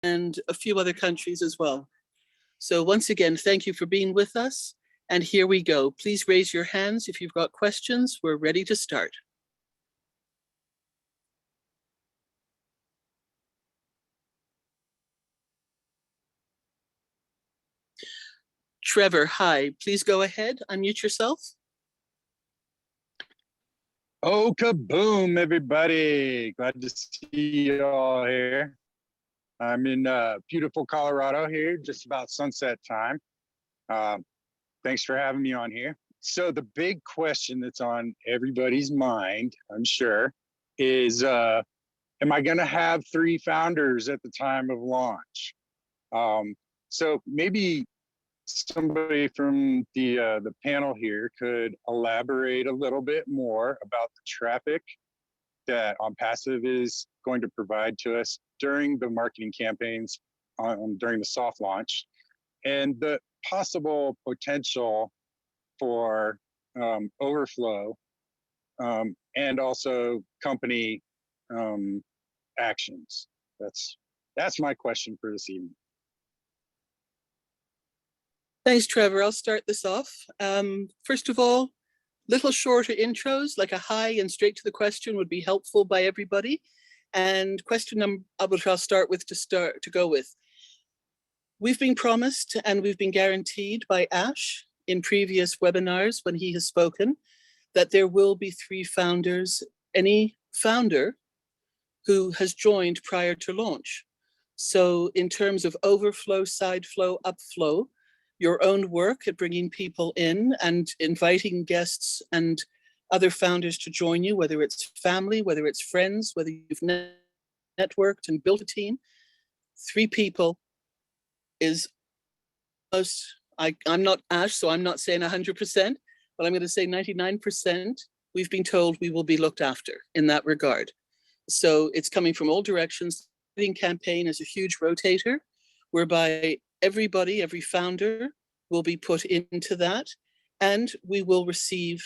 and a few other countries as well. So once again, thank you for being with us. And here we go. Please raise your hands if you've got questions. We're ready to start. Trevor, hi. Please go ahead. Unmute yourself. Oh, kaboom, everybody. Glad to see you all here. I'm in beautiful Colorado here, just about sunset time. Thanks for having me on here. So the big question that's on everybody's mind, I'm sure, is am I going to have 3 founders at the time of launch? So maybe somebody from the panel here could elaborate a little bit more about the traffic that OnPassive is going to provide to us during the marketing campaigns during the soft launch, and the possible potential for overflow and also company actions. That's my question for this evening. Thanks, Trevor. I'll start this off. First of all, little shorter intros, like a hi and straight to the question would be helpful by everybody. And question number, which I'll start with to go with. We've been promised and we've been guaranteed by Ash in previous webinars when he has spoken that there will be 3 founders, any founder who has joined prior to launch. So in terms of overflow, side flow, upflow, your own work at bringing people in and inviting guests and other founders to join you, whether it's family, whether it's friends, whether you've networked and built a team, 3 people is most, I'm not Ash, so I'm not saying 100%, but I'm going to say 99%, we've been told we will be looked after in that regard. So it's coming from all directions. The marketing campaign is a huge rotator, whereby everybody, every founder will be put into that, and we will receive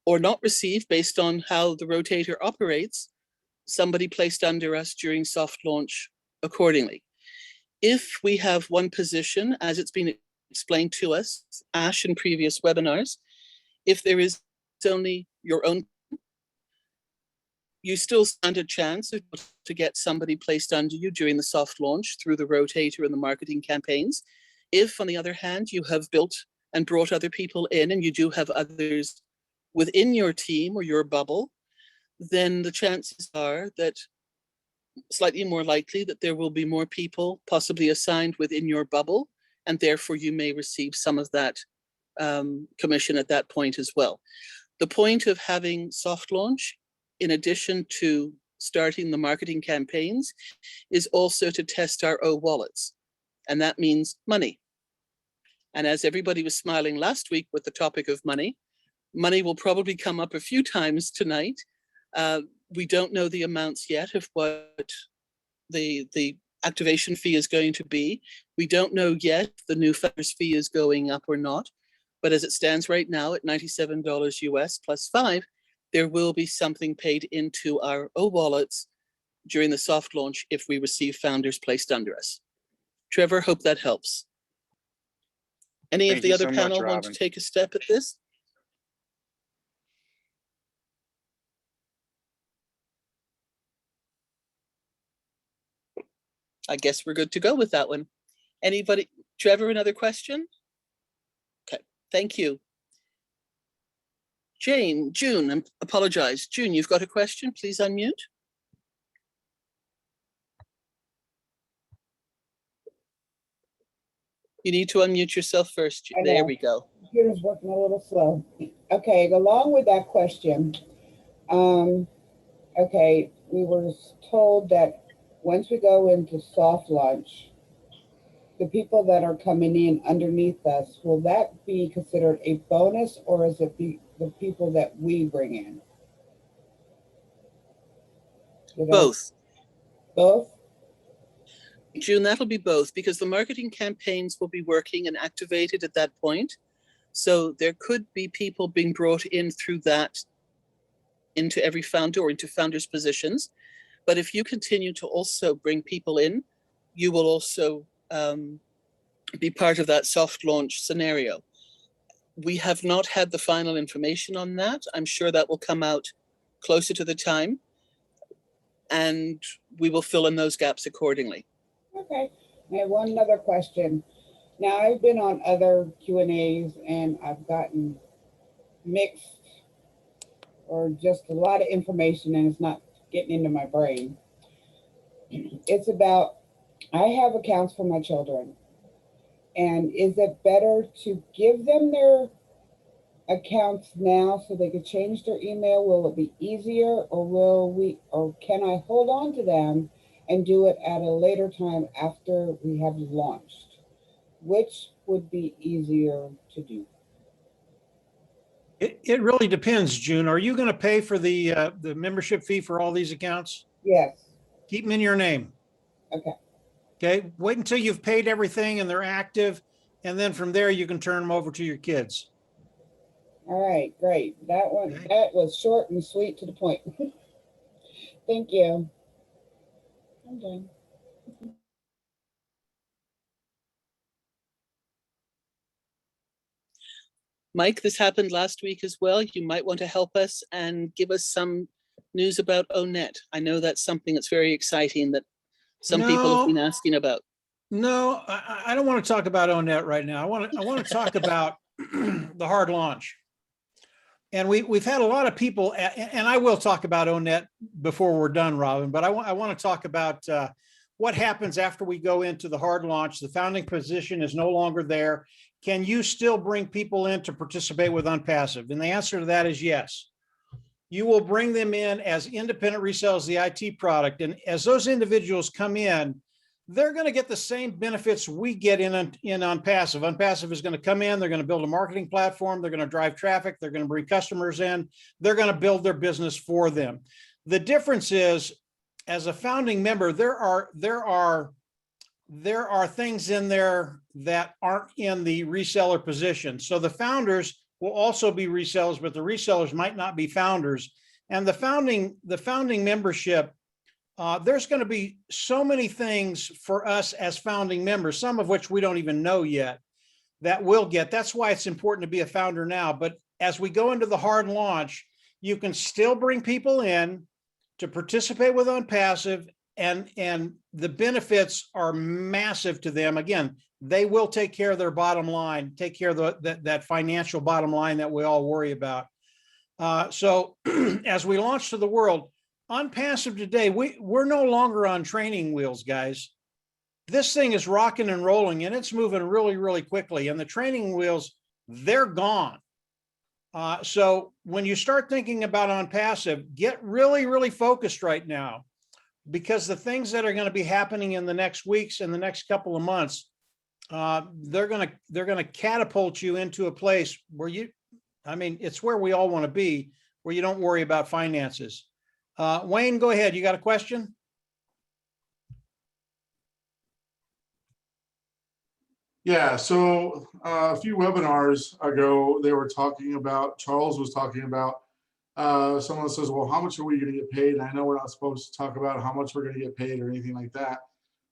or not receive, based on how the rotator operates, somebody placed under us during soft launch accordingly. If we have one position, as it's been explained to us, Ash, in previous webinars, if there is only your own, you still stand a chance to get somebody placed under you during the soft launch through the rotator and the marketing campaigns. If, on the other hand, you have built and brought other people in and you do have others within your team or your bubble, then the chances are that slightly more likely that there will be more people possibly assigned within your bubble, and therefore you may receive some of that commission at that point as well. The point of having soft launch, in addition to starting the marketing campaigns, is also to test our wallets. And that means money. And as everybody was smiling last week with the topic of money, money will probably come up a few times tonight. We don't know the amounts yet of what the activation fee is going to be. We don't know yet if the new founders fee is going up or not. But as it stands right now at $97 US plus 5, there will be something paid into our wallets during the soft launch if we receive founders placed under us. Trevor, hope that helps. Any of the other panel want to take a step at this? I guess we're good to go with that one. Anybody? Trevor, another question? Okay, thank you. June, I apologize. June, you've got a question, please unmute. You need to unmute yourself first. There we go. Computer's working a little slow. Okay, along with that question, okay, we were told that once we go into soft launch, the people that are coming in underneath us, will that be considered a bonus, or is it the people that we bring in? Both. Both? June, that'll be both, because the marketing campaigns will be working and activated at that point. So there could be people being brought in through that into every founder or into founders' positions. But if you continue to also bring people in you will also be part of that soft launch scenario. We have not had the final information on that. I'm sure that will come out closer to the time, and we will fill in those gaps accordingly. Okay. I have one other question. Now, I've been on other Q&As and I've gotten mixed or just a lot of information and it's not getting into my brain. It's about, I have accounts for my children. And is it better to give them their accounts now so they could change their email? Will it be easier, or can I hold on to them and do it at a later time after we have launched? Which would be easier to do? It really depends, June. Are you going to pay for the membership fee for all these accounts? Yes. Keep them in your name. Okay. Okay. Wait until you've paid everything and they're active. And then from there, you can turn them over to your kids. All right, great. That one, Okay. that was short and sweet to the point. Thank you. I'm done. Mike, this happened last week as well. You might want to help us and give us some news about ONET. I know that's something that's very exciting that some people have been asking about. No, I don't want to talk about ONET right now. I want to talk about the hard launch. And we've had a lot of people, and I will talk about ONET before we're done, Robin, but I want to talk about what happens after we go into the hard launch. The founding position is no longer there. Can you still bring people in to participate with Unpassive? And the answer to that is yes. You will bring them in as independent resellers of the IT product. And as those individuals come in, they're going to get the same benefits we get in Unpassive. Unpassive is going to come in, they're going to build a marketing platform, they're going to drive traffic, they're going to bring customers in, they're going to build their business for them. The difference is, as a founding member, there are things in there that aren't in the reseller position. So the founders will also be resellers, but the resellers might not be founders. And the founding membership, there's going to be so many things for us as founding members, some of which we don't even know yet, that we'll get. That's why it's important to be a founder now. But as we go into the hard launch, you can still bring people in to participate with Unpassive, and the benefits are massive to them. Again, they will take care of their bottom line, take care of that financial bottom line that we all worry about. So as we launch to the world, Unpassive today, we're no longer on training wheels, guys. This thing is rocking and rolling, and it's moving really, really quickly. And the training wheels, they're gone. So when you start thinking about Unpassive, get really, really focused right now, because the things that are going to be happening in the next weeks and the next couple of months, they're going to catapult you into a place where it's where we all want to be, where you don't worry about finances. Wayne, go ahead. You got a question? Yeah, so a few webinars ago, Charles was talking about, someone says, well, how much are we going to get paid? And I know we're not supposed to talk about how much we're going to get paid or anything like that.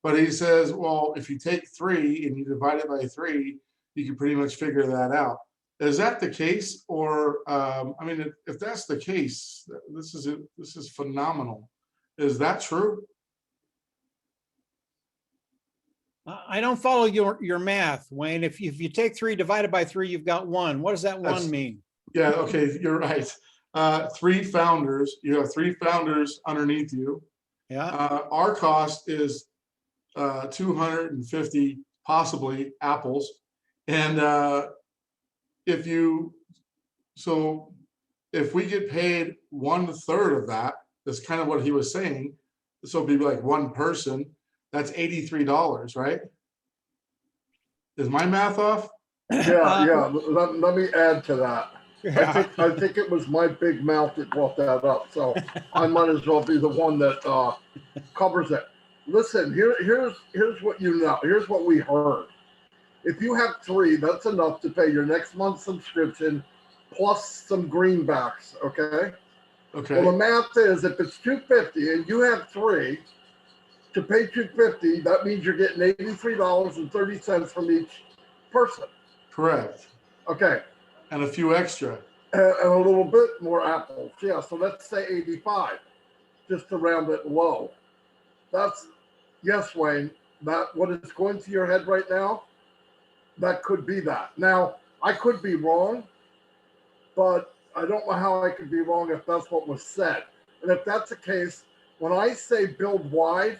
But he says, well, if you take 3 and you divide it by 3, you can pretty much figure that out. Is that the case? Or, if that's the case, this is phenomenal. Is that true? I don't follow your math, Wayne. If you take 3 divided by 3, you've got 1. What does that 1 mean? Yeah, okay, you're right. 3 founders, you have 3 founders underneath you. Yeah. Our cost is 250, possibly, apples. And if we get paid 1/3 of that, that's kind of what he was saying. So it'd be like 1 person, that's $83, right? Is my math off? Yeah. Let me add to that. Yeah. I think it was my big mouth that brought that up. So I might as well be the one that covers it. Listen, here's what you know. Here's what we heard. If you have 3, that's enough to pay your next month's subscription plus some greenbacks. Okay. Okay. Well, the math is if it's $250 and you have 3, to pay $250, that means you're getting $83.30 from each person. Correct. Okay, And a few extra. and a little bit more apples. Yeah, so let's say 85, just to round it low. That's, yes, Wayne, that what is going through your head right now, that could be that. Now, I could be wrong, but I don't know how I could be wrong if that's what was said. And if that's the case, when I say build wide,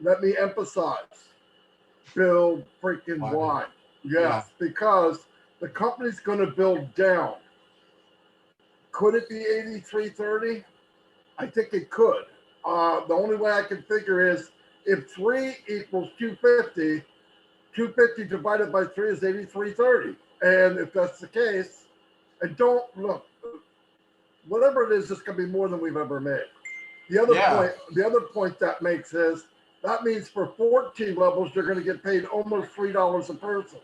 let me emphasize, build freaking Wide. wide. Yes, Yeah. because the company's going to build down. Could it be 8330? I think it could. The only way I can figure is if 3 equals 250, 250 divided by 3 is 8330. And if that's the case, and don't look, whatever it is, it's going to be more than we've ever made. The other point that makes is that means for 14 levels, you're going to get paid almost $3 a person.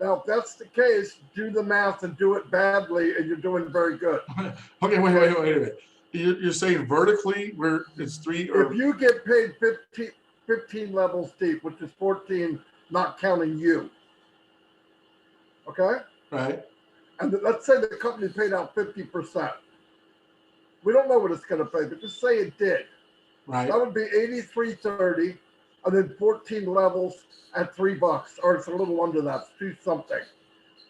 Now, if that's the case, do the math and do it badly, and you're doing very good. Okay, wait a minute. You're saying vertically where it's 3 or If you get paid 15 levels deep, which is 14, not counting you. Okay? right? And let's say the company paid out 50%. We don't know what it's going to pay, but just say it did. Right. That would be 83.30, and then 14 levels at $3, or it's a little under that, it's 2 something.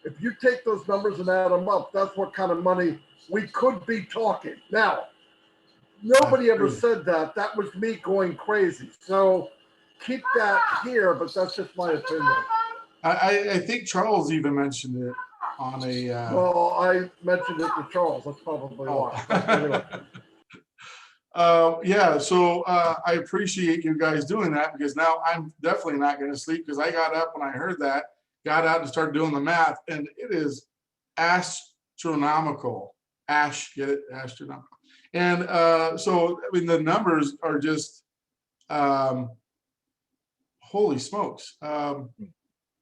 If you take those numbers and add them up, that's what kind of money we could be talking. Now, nobody ever said that. That was me going crazy. So keep that here, but that's just my opinion. I think Charles even mentioned it on a. Well, I mentioned it to Charles. That's probably why. But anyway. Yeah, so I appreciate you guys doing that, because now I'm definitely not going to sleep, because I got up when I heard that, got out and started doing the math, and it is astronomical. Get it? Astronomical. And so, I mean, the numbers are just, holy smokes.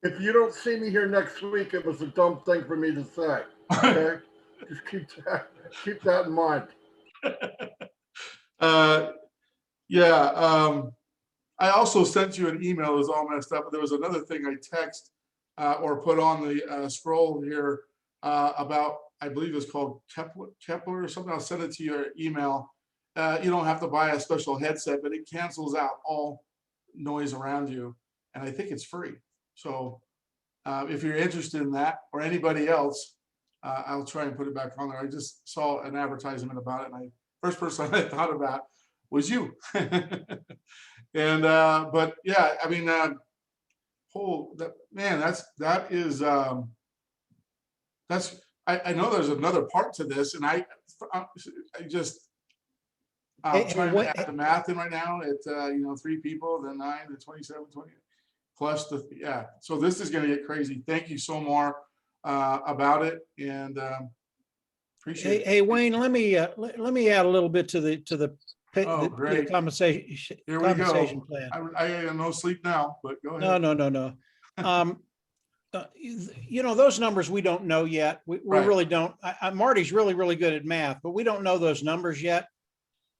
If you don't see me here next week, it was a dumb thing for me to say. Okay? Just keep that in mind. Yeah. I also sent you an email. It was all messed up. There was another thing I text or put on the scroll here about, I believe it's called Kepler or something. I'll send it to your email. You don't have to buy a special headset, but it cancels out all noise around you. And I think it's free. So if you're interested in that, or anybody else, I'll try and put it back on there. I just saw an advertisement about it, and first person I thought about was you. And but yeah, I mean, I know there's another part to this, and I'm trying to add the math in right now at 3 people, then 9, then 27, 20 plus the, yeah. So this is going to get crazy. Thank you so much about it, and appreciate it. Hey, Wayne, let me add a little bit to the great. compensation Here we go. plan. I have no sleep now, but go ahead. No. Those numbers we don't know yet. We Right. really don't. Marty's really good at math, but we don't know those numbers yet.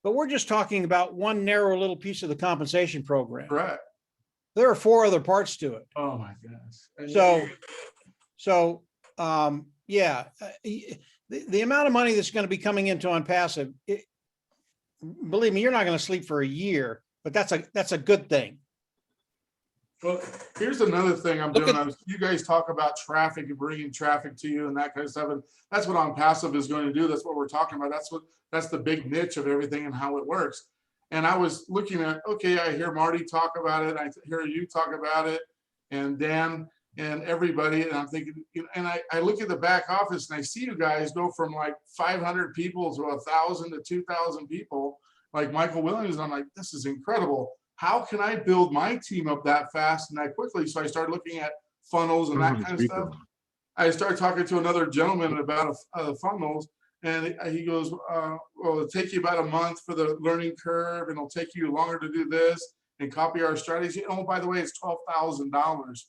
But we're just talking about one narrow little piece of the compensation program. Correct. There are 4 other parts to it. Oh my goodness. Yeah, the amount of money that's going to be coming into OnPassive, believe me, you're not going to sleep for a year, but that's a good thing. Well, here's another thing I'm doing. You guys talk about traffic and bringing traffic to you and that kind of stuff, and that's what OnPassive is going to do. That's what we're talking about. That's the big niche of everything and how it works. And I was looking at, okay, I hear Marty talk about it. I hear you talk about it, and Dan and everybody. And I'm thinking, and I look at the back office and I see you guys go from like 500 people to 1,000 to 2,000 people, like Michael Williams. And I'm like, this is incredible. How can I build my team up that fast and that quickly? So I started looking at funnels and that kind of stuff. I started talking to another gentleman about funnels, and he goes, well, it'll take you about a month for the learning curve, and it'll take you longer to do this and copy our strategy. Oh, by the way, it's $12,000.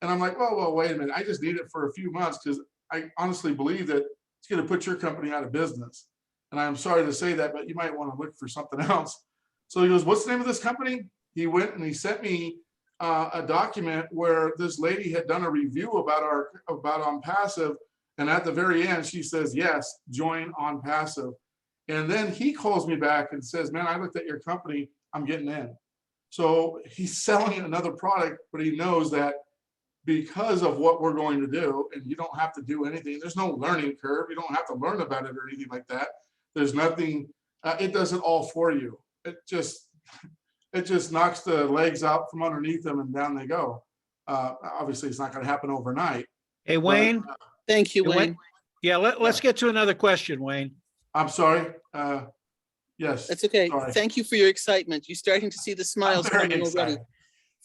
And I'm like, well, wait a minute. I just need it for a few months, because I honestly believe that it's going to put your company out of business. And I'm sorry to say that, but you might want to look for something else. So he goes, what's the name of this company? He went and he sent me a document where this lady had done a review about On Passive. And at the very end, she says, yes, join On Passive. And then he calls me back and says, man, I looked at your company, I'm getting in. So he's selling another product, but he knows that because of what we're going to do, and you don't have to do anything, there's no learning curve, you don't have to learn about it or anything like that. There's nothing, it does it all for you. It just knocks the legs out from underneath them and down they go. Obviously, it's not going to happen overnight. Hey, Wayne. Thank you, Hey, Wayne. Yeah, let's get to another question, Wayne. I'm sorry. Yes. That's okay. Sorry. Thank you for your excitement. You're starting to see the smiles I'm very coming already. excited.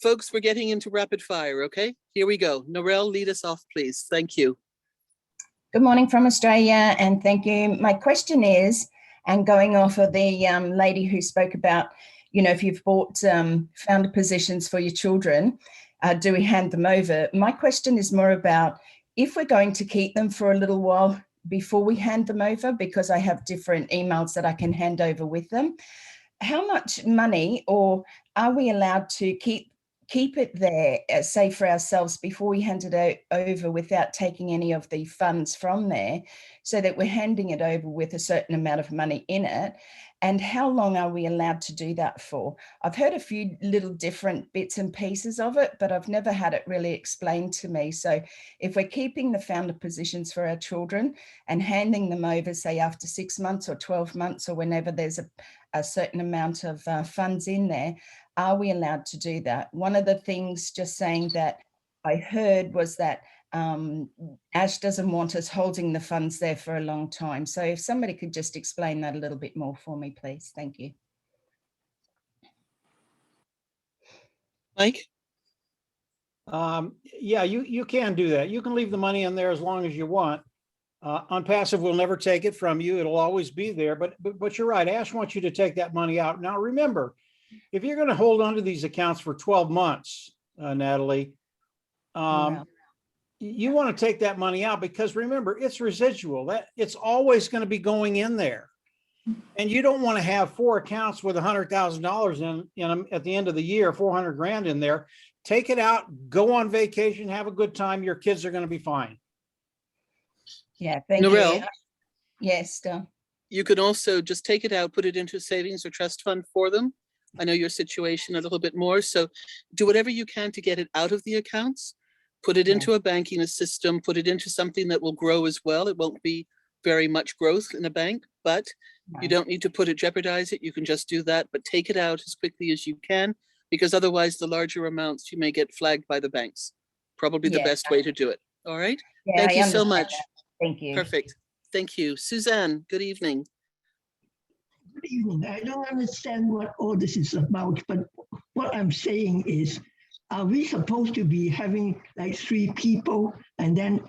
Folks, we're getting into rapid fire, okay? Here we go. Norel, lead us off, please. Thank you. Good morning from Australia, and thank you. My question is, and going off of the lady who spoke about, you know, if you've bought founder positions for your children, do we hand them over? My question is more about if we're going to keep them for a little while before we hand them over, because I have different emails that I can hand over with them. How much money, or are we allowed to keep it there, say for ourselves, before we hand it over without taking any of the funds from there, so that we're handing it over with a certain amount of money in it? And how long are we allowed to do that for? I've heard a few little different bits and pieces of it, but I've never had it really explained to me. So if we're keeping the founder positions for our children and handing them over, say after 6 months or 12 months, or whenever there's a certain amount of funds in there, are we allowed to do that? One of the things, just saying, that I heard was that Ash doesn't want us holding the funds there for a long time. So if somebody could just explain that a little bit more for me, please. Thank you. Mike? Yeah, you can do that. You can leave the money in there as long as you want. On Passive will never take it from you. It'll always be there. But you're right. Ash wants you to take that money out. Now, remember, if you're going to hold on to these accounts for 12 months, Natalie, you want to take that money out, because remember, it's residual. That it's always going to be going in there. And you don't want to have 4 accounts with $100,000 in them at the end of the year, 400 grand in there. Take it out, go on vacation, have a good time. Your kids are going to be fine. Yeah, thank Norel? you. Yes, Del. You could also just take it out, put it into a savings or trust fund for them. I know your situation a little bit more, so do whatever you can to get it out of the accounts, put it into a banking system, put it into something that will grow as well. It won't be very much growth in a bank, but you don't need to jeopardize it. You can just do that, but take it out as quickly as you can, because otherwise the larger amounts you may get flagged by the banks. Probably the best way to do it. All right. Yeah, Thank you so much. that. Thank you. Perfect. Thank you. Suzanne, good evening. Good evening. I don't understand what all this is about, but what I'm saying is, are we supposed to be having like 3 people, and then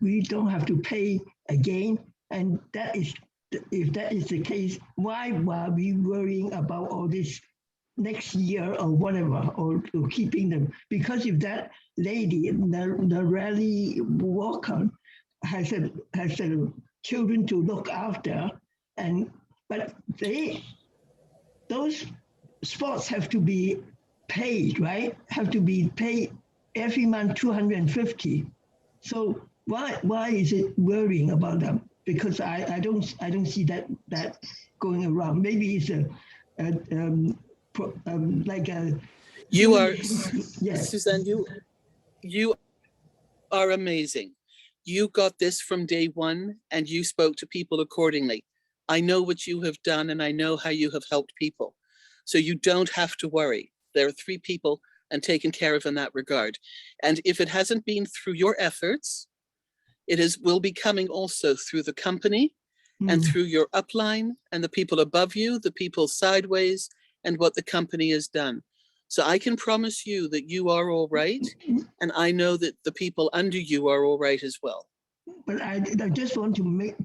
we don't have to pay again? And that is, if that is the case, why are we worrying about all this next year or whatever, or keeping them? Because if that lady, the rally walker, has children to look after, but those sports have to be paid, right? Have to be paid every month, 250. So why is it worrying about them? Because I don't see that going around. Maybe it's like a. You are, Yes. Suzanne, you are amazing. You got this from day one, and you spoke to people accordingly. I know what you have done, and I know how you have helped people. So you don't have to worry. There are 3 people and taken care of in that regard. And if it hasn't been through your efforts, will be coming also through the company and through your upline and the people above you, the people sideways, and what the company has done. So I can promise you that you are all right. And I know that the people under you are all right as well. But I just want to make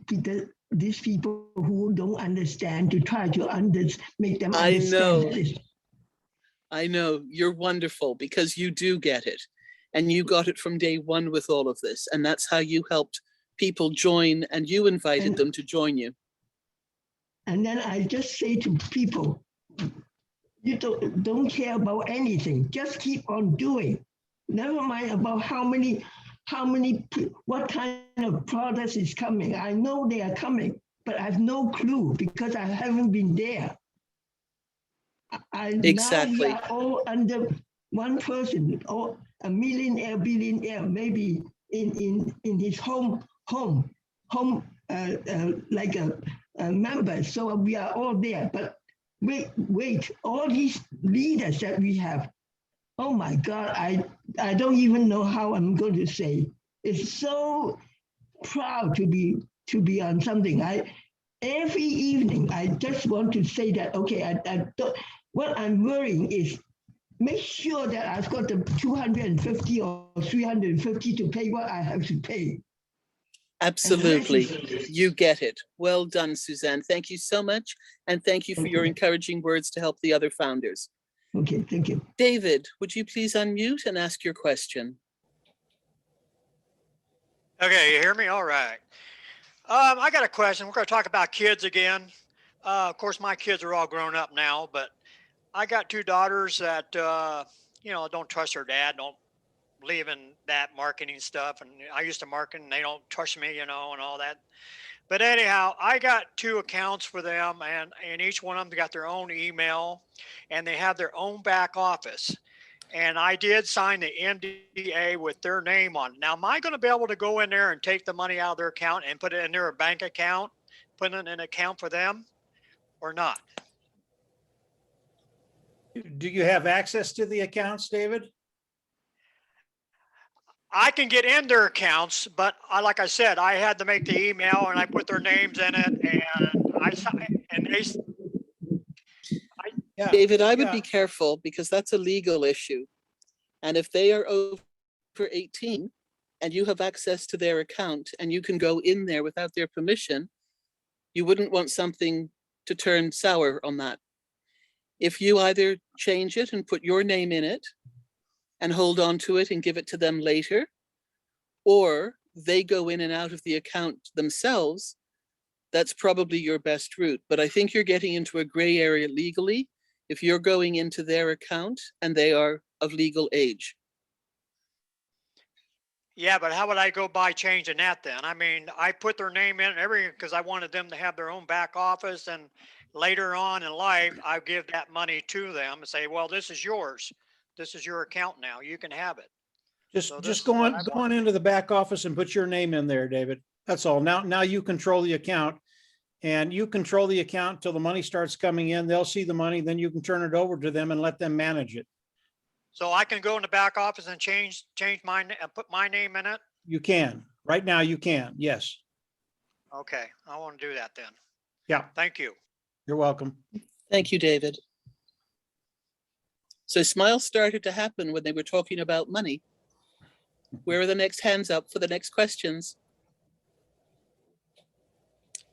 these people who don't understand, to try to make them understand. I know you're wonderful, because you do get it. And you got it from day one with all of this. And that's how you helped people join, and you invited them to join you. And then I just say to people, you don't care about anything. Just keep on doing. Never mind about what kind of products is coming. I know they are coming, but I have no clue because I haven't been there. Now Exactly. we are all under one person, or a millionaire, billionaire, maybe in his home, like a member. So we are all there. But wait, all these leaders that we have, oh my God, I don't even know how I'm going to say. It's so proud to be on something. Every evening I just want to say that, okay, I don't, what I'm worrying is make sure that I've got the 250 or 350 to pay what I have to pay. Absolutely. You get it. Well done, Suzanne. Thank you so much. And thank you for your encouraging words to help the other founders. Okay, thank you. David, would you please unmute and ask your question? Okay, you hear me? All right. I got a question. We're going to talk about kids again. Of course, my kids are all grown up now, but I got two daughters that, don't trust their dad, don't believe in that marketing stuff. And I used to market and they don't trust me, and all that. But anyhow, I got two accounts for them, and each one of them got their own email, and they have their own back office. And I did sign the NDA with their name on it. Now, am I going to be able to go in there and take the money out of their account and put it in their bank account, put it in an account for them, or not? Do you have access to the accounts, David? I can get in their accounts, but like I said, I had to make the email and I put their names in it, and I signed, and they. Yeah. David, I would yeah. be careful because that's a legal issue. And if they are over 18 and you have access to their account and you can go in there without their permission, you wouldn't want something to turn sour on that. If you either change it and put your name in it and hold on to it and give it to them later, or they go in and out of the account themselves, that's probably your best route. But I think you're getting into a gray area legally if you're going into their account and they are of legal age. Yeah, but how would I go by changing that then? I mean, I put their name in and everything because I wanted them to have their own back office, and later on in life, I give that money to them and say, well, this is yours. This is your account now. You can have it. So Just go on into the back office and put your name in there, David. That's all. Now you control the account, and you control the account till the money starts coming in. They'll see the money, then you can turn it over to them and let them manage it. So I can go in the back office and change mine and put my name in it? You can. Right now you can. Yes. Okay, I want to do that then. Yeah. Thank you. You're welcome. Thank you, David. So smiles started to happen when they were talking about money. Where are the next hands up for the next questions?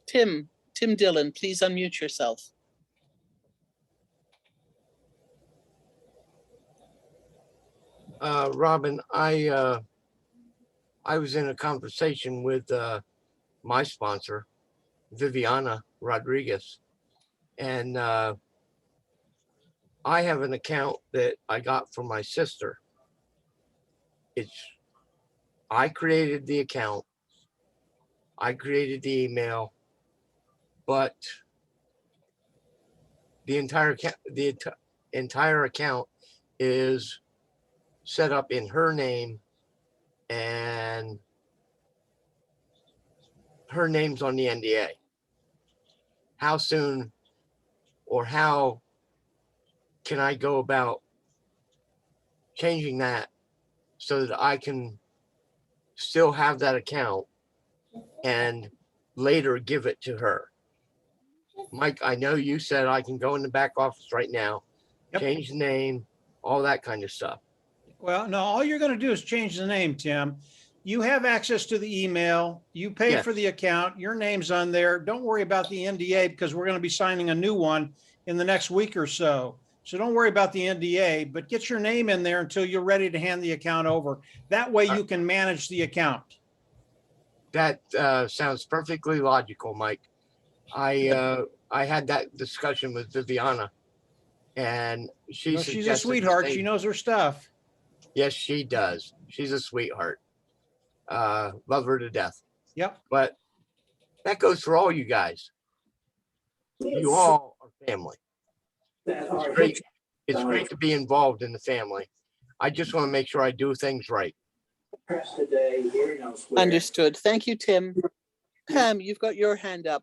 Tim Dillon, please unmute yourself. Robin, I was in a conversation with my sponsor, Viviana Rodriguez, and I have an account that I got from my sister. I created the account, I created the email, but the entire account is set up in her name, and her name's on the NDA. How soon or how can I go about changing that so that I can still have that account and later give it to her? Mike, I know you said I can go in the back office right now, Yep. change the name, all that kind of stuff. Well, no, all you're going to do is change the name, Tim. You have access to the email. You pay Yes. for the account. Your name's on there. Don't worry about the NDA because we're going to be signing a new one in the next week or so. So don't worry about the NDA, but get your name in there until you're ready to hand the account over. That way you can manage the account. That sounds perfectly logical, Mike. I I had that discussion with Viviana, and she Well, she's a suggested sweetheart. they- She knows her stuff. Yes, she does. She's a sweetheart. Love her to death. Yep. But that goes for all you guys. You all are family. It's great. It's great to be involved in the family. I just want to make sure I do things right. Understood. Thank you, Tim. Pam, you've got your hand up.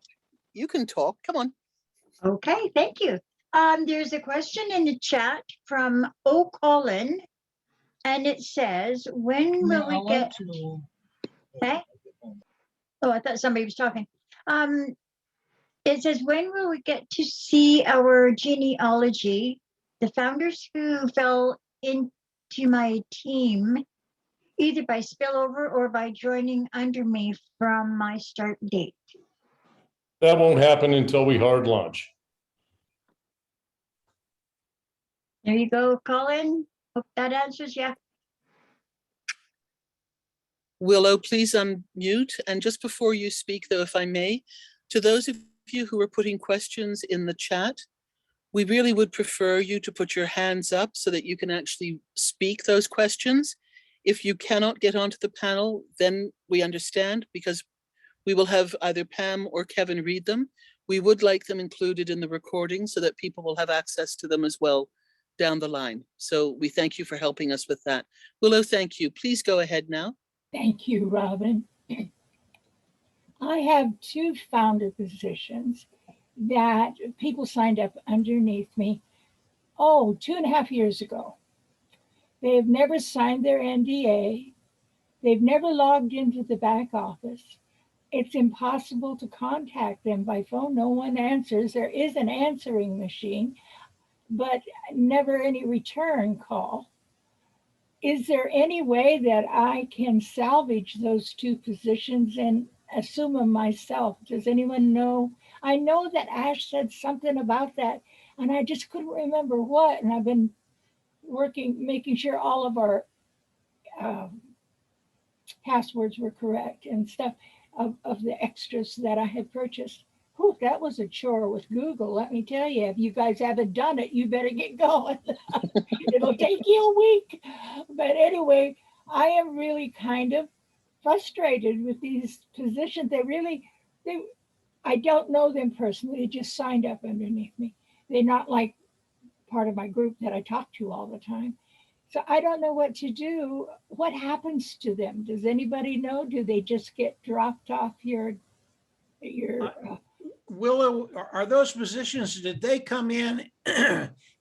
You can talk. Come on. Okay, thank you. There's a question in the chat from O'Colin, and it says, when will we get? Okay. Oh, I thought somebody was talking. It says, when will we get to see our genealogy? The founders who fell into my team, either by spillover or by joining under me from my start date. That won't happen until we hard launch. There you go, Colin. Hope that answers you. Willow, please unmute. And just before you speak, though, if I may, to those of you who are putting questions in the chat, we really would prefer you to put your hands up so that you can actually speak those questions. If you cannot get onto the panel, then we understand, because we will have either Pam or Kevin read them. We would like them included in the recording so that people will have access to them as well down the line. So we thank you for helping us with that. Willow, thank you. Please go ahead now. Thank you, Robin. I have 2 founder positions that people signed up underneath me, 2.5 years ago. They have never signed their NDA. They've never logged into the back office. It's impossible to contact them by phone. No one answers. There is an answering machine, but never any return call. Is there any way that I can salvage those 2 positions and assume them myself? Does anyone know? I know that Ash said something about that, and I just couldn't remember what. And I've been working, making sure all of our passwords were correct and stuff of the extras that I had purchased. Whew, that was a chore with Google. Let me tell you, if you guys haven't done it, you better get going. It'll take you a week. But anyway, I am really kind of frustrated with these positions. I don't know them personally. They just signed up underneath me. They're not like part of my group that I talk to all the time. So I don't know what to do. What happens to them? Does anybody know? Do they just get dropped off your Willow, are those positions, did they come in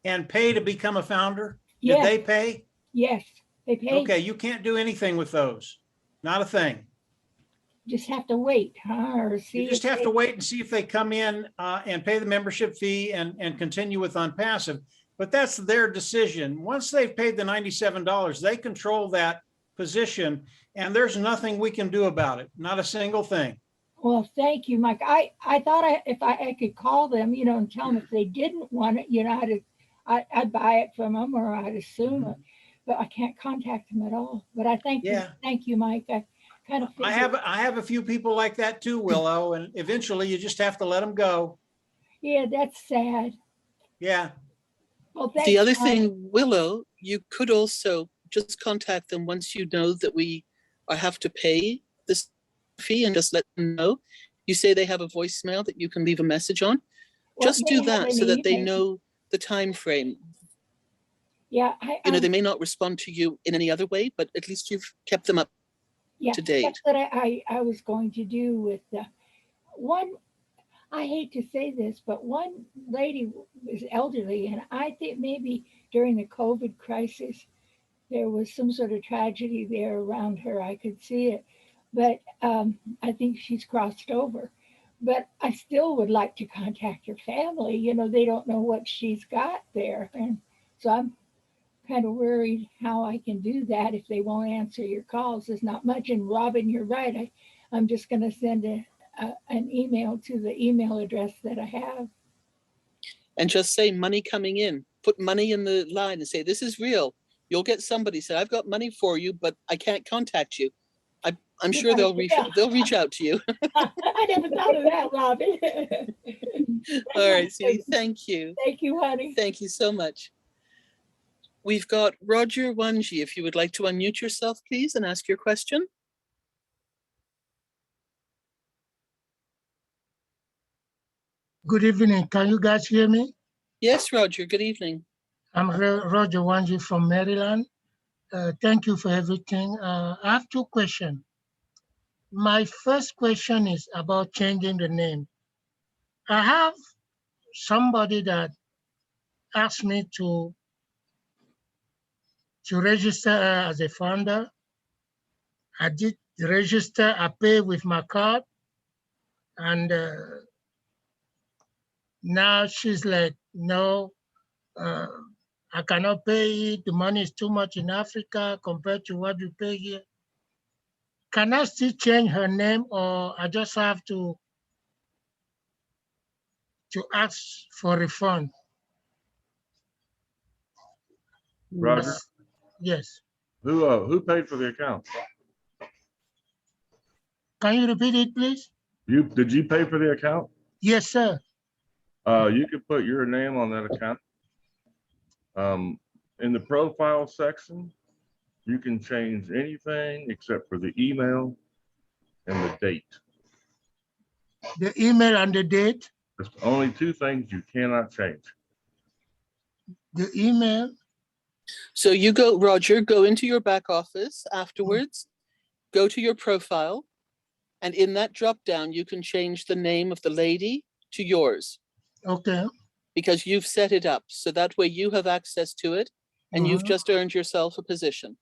and pay to become a founder? Did Yes. they pay? Yes, they pay. Okay, you can't do anything with those. Not a thing. Just have to wait, huh? Or see You just if have they- to wait and see if they come in and pay the membership fee and continue with OnPassive. But that's their decision. Once they've paid the $97, they control that position, and there's nothing we can do about it. Not a single thing. Well, thank you, Mike. I thought if I could call them, and tell them if they didn't want it, I'd buy it from them or I'd assume it, but I can't contact them at all. But I thank you. Yeah. Thank you, Mike. I kind of I have a few people like that too, Willow, and eventually you just have to let them go. Yeah, that's sad. Yeah. Well, The thanks, other Mike. thing, Willow, you could also just contact them once you know that we have to pay this fee, and just let them know. You say they have a voicemail that you can leave a message on. Well, Just they do have that an so that they email. know the time frame. Yeah, They may not respond to you in any other way, but at least you've kept them up yeah, to date. that's what I was going to do with the one. I hate to say this, but one lady is elderly, and I think maybe during the COVID crisis, there was some sort of tragedy there around her. I could see it, but I think she's crossed over. But I still would like to contact her family. They don't know what she's got there, and so I'm kind of worried how I can do that if they won't answer your calls. There's not much. And Robin, you're right. I'm just going to send an email to the email address that I have. And just say money coming in. Put money in the line and say, this is real. You'll get somebody say, I've got money for you, but I can't contact you. I'm You sure might- yeah. they'll reach out to you. I never thought of that, Robin. All right, sweetie. Thank you. Thank you, honey. Thank you so much. We've got Roger Wanji. If you would like to unmute yourself, please, and ask your question. Good evening. Can you guys hear me? Yes, Roger. Good evening. I'm Roger Wanji from Maryland. Thank you for everything. I have two questions. My first question is about changing the name. I have somebody that asked me to register her as a founder. I did register, I pay with my card, and now she's like, no, I cannot pay it. The money is too much in Africa compared to what you pay here. Can I still change her name, or I just have to ask for refund? Roger, Yes. who paid for the account? Can you repeat it, please? Did you pay for the account? Yes, sir. You could put your name on that account. In the profile section, you can change anything except for the email and the date. The email and the date? There's only two things you cannot change. The email? So you go, Roger, go into your back office afterwards, go to your profile, and in that drop down, you can change the name of the lady to yours. Okay. Because you've set it up. So that way you have access to it and you've just earned yourself a position.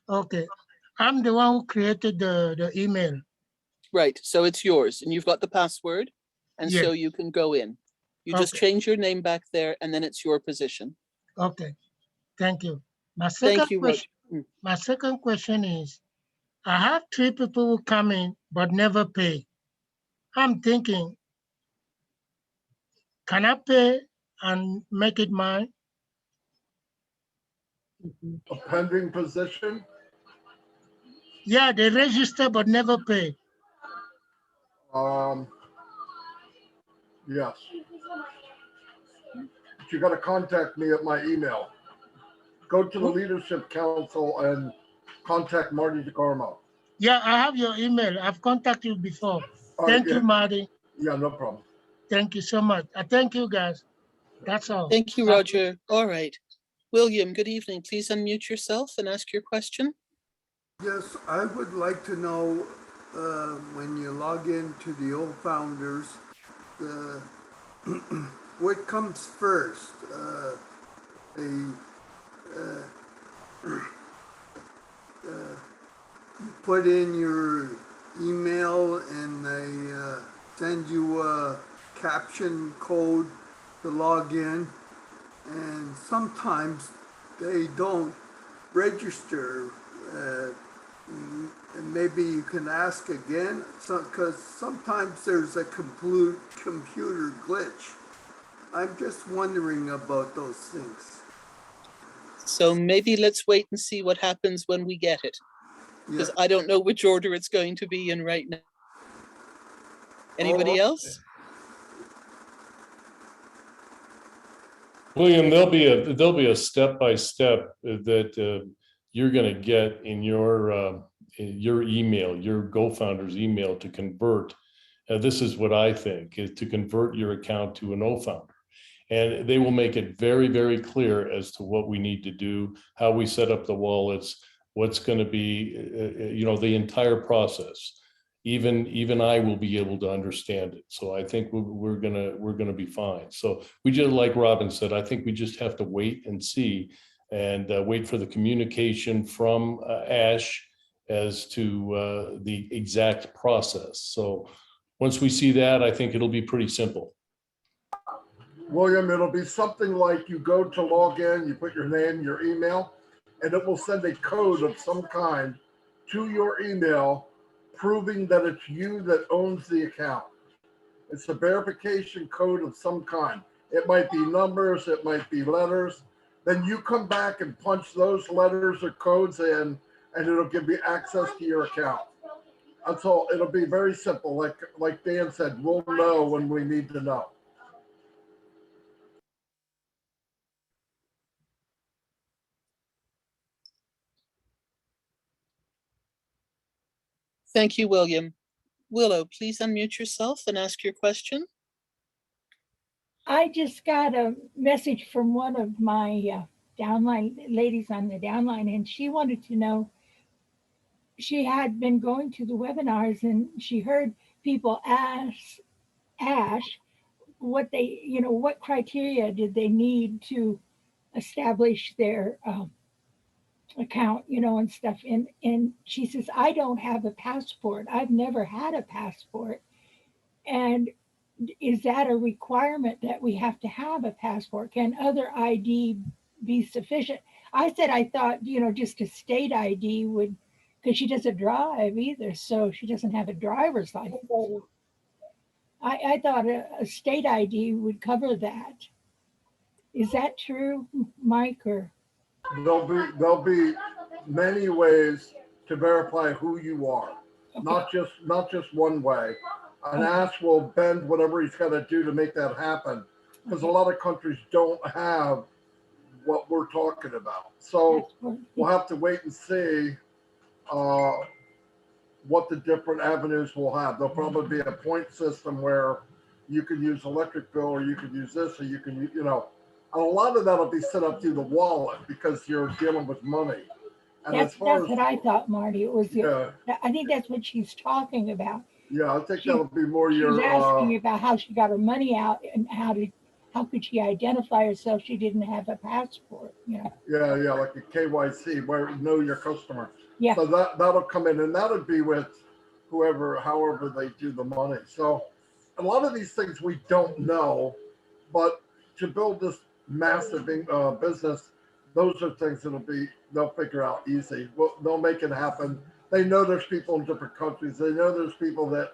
Okay. I'm the one who created the email. Right. So it's yours and you've got the password. And so Yes. you can go in. You just Okay. change your name back there and then it's your position. Okay. Thank you. My second Thank you, Roger. question, my second question is, I have 3 people who come in but never pay. I'm thinking, can I pay and make it mine? A pending position? Yeah, they register but never pay. Yes. But you gotta contact me at my email. Go to the Leadership Council and contact Marty DeCarmo. Yeah, I have your email. I've contacted you before. All right, Thank yeah. you, Marty. Yeah, no problem. Thank you so much. I thank you guys. That's all. Thank you, Roger. All right. William, good evening. Please unmute yourself and ask your question. Yes, I would like to know when you log into the Old Founders, what comes first? You put in your email and they send you a caption code to log in, and sometimes they don't register. And maybe you can ask again, because sometimes there's a computer glitch. I'm just wondering about those things. So maybe let's wait and see what happens when we get it. Because I don't know which order it's going to be in right now. Anybody else? William, there'll be a step-by-step that you're going to get in your email, your GoFounders email to convert. This is what I think, is to convert your account to an OFounder. And they will make it very, very clear as to what we need to do, how we set up the wallets, what's going to be, the entire process. Even I will be able to understand it. So I think we're gonna be fine. So we just, like Robin said, I think we just have to wait and see, and wait for the communication from Ash as to the exact process. So once we see that, I think it'll be pretty simple. William, it'll be something like you go to log in, you put your name, your email, and it will send a code of some kind to your email proving that it's you that owns the account. It's a verification code of some kind. It might be numbers, it might be letters. Then you come back and punch those letters or codes in, and it'll give you access to your account. And so it'll be very simple. Like Dan said, we'll know when we need to know. Thank you, William. Willow, please unmute yourself and ask your question. I just got a message from one of my downline ladies on the downline, and she wanted to know, she had been going to the webinars and she heard people ask what they, what criteria did they need to establish their account, and stuff. And she says, I don't have a passport. I've never had a passport. And is that a requirement that we have to have a passport? Can other ID be sufficient? I said, I thought, just a state ID would, because she doesn't drive either, so she doesn't have a driver's license. I thought a state ID would cover that. Is that true, Mike? Or There'll be many ways to verify who you are, not just one way. An ass will bend whatever he's got to do to make that happen, because a lot of countries don't have what we're talking about. So we'll have to wait and see what the different avenues will have. There'll probably be a point system where you can use electric bill, or you can use this, or you can, and a lot of that will be set up through the wallet because you're dealing with money. And that's what I thought, Marty. It was I think that's what she's talking about. Yeah, I think that'll be more your. She's asking about how she got her money out and how could she identify herself? She didn't have a passport. Yeah, like a KYC, where know your customer. Yeah. So that'll come in, and that'll be with however they do the money. So a lot of these things we don't know, but to build this massive business, those are things they'll figure out easy. Well, they'll make it happen. They know there's people in different countries. They know there's people that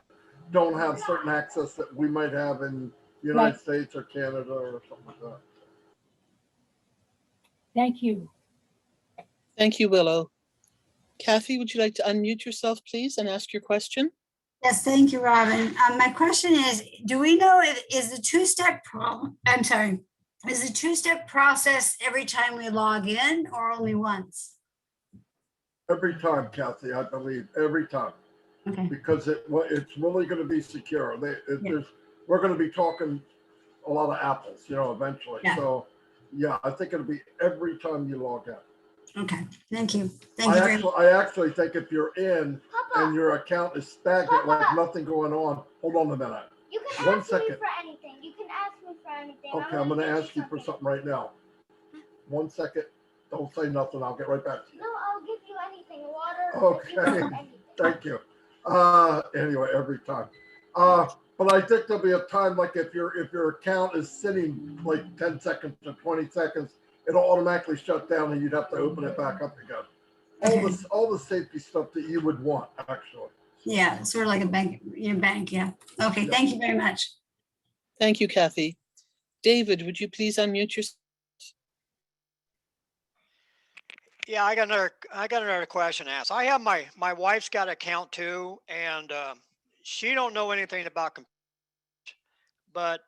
don't have certain access that we might have in the United States or Canada or something like that. Thank you. Thank you, Willow. Kathy, would you like to unmute yourself, please, and ask your question? Yes, thank you, Robin. My question is, do we know is the two-step process every time we log in or only once? Every time, Kathy, I believe, every time. Okay. Because it's really going to be secure. We're going to be talking a lot of apples, eventually. Yeah. So, yeah, I think it'll be every time you log in. Okay, thank you. Thank you very much. I actually think if you're in and your account is stagnant, like nothing going on, hold on a minute. You can One ask second. me for anything. You can ask me for anything. Okay, I'm going to ask you for something right now. 1 second. Don't say nothing. I'll get right back to you. No, I'll give you anything. Water. Okay, thank you. Anyway, every time. But I think there'll be a time, like if your account is sitting like 10 seconds to 20 seconds, it'll automatically shut down and you'd have to open it back up again. All the safety stuff that you would want, actually. Yeah, sort of like a bank, yeah. Okay, thank you very much. Thank you, Kathy. David, would you please unmute yourself? Yeah, I got another question to ask. I have my wife's got an account too, and she don't know anything about computers. But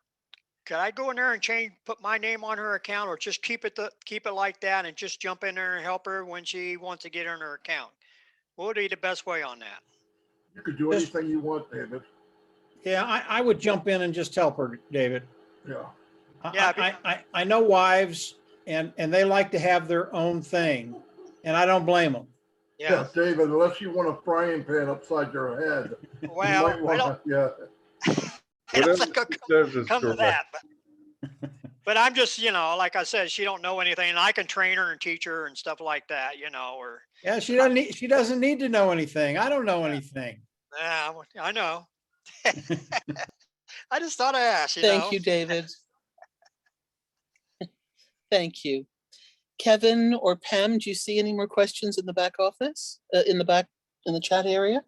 could I go in there and put my name on her account, or just keep it like that and just jump in there and help her when she wants to get in her account? What would be the best way on that? You could do anything you want, David. Yeah, I would jump in and just help her, David. Yeah. I know wives and they like to have their own thing, and I don't blame them. Yeah, David, unless you want a frying pan upside your head. Well, I don't think I'll come to that, but I'm just, like I said, she don't know anything, and I can train her and teach her and stuff like that, or. Yeah, she doesn't need to know anything. I don't know anything. Yeah, I know. I just thought I asked. Thank you, David. Thank you. Kevin or Pam, do you see any more questions in the back office, in the chat area?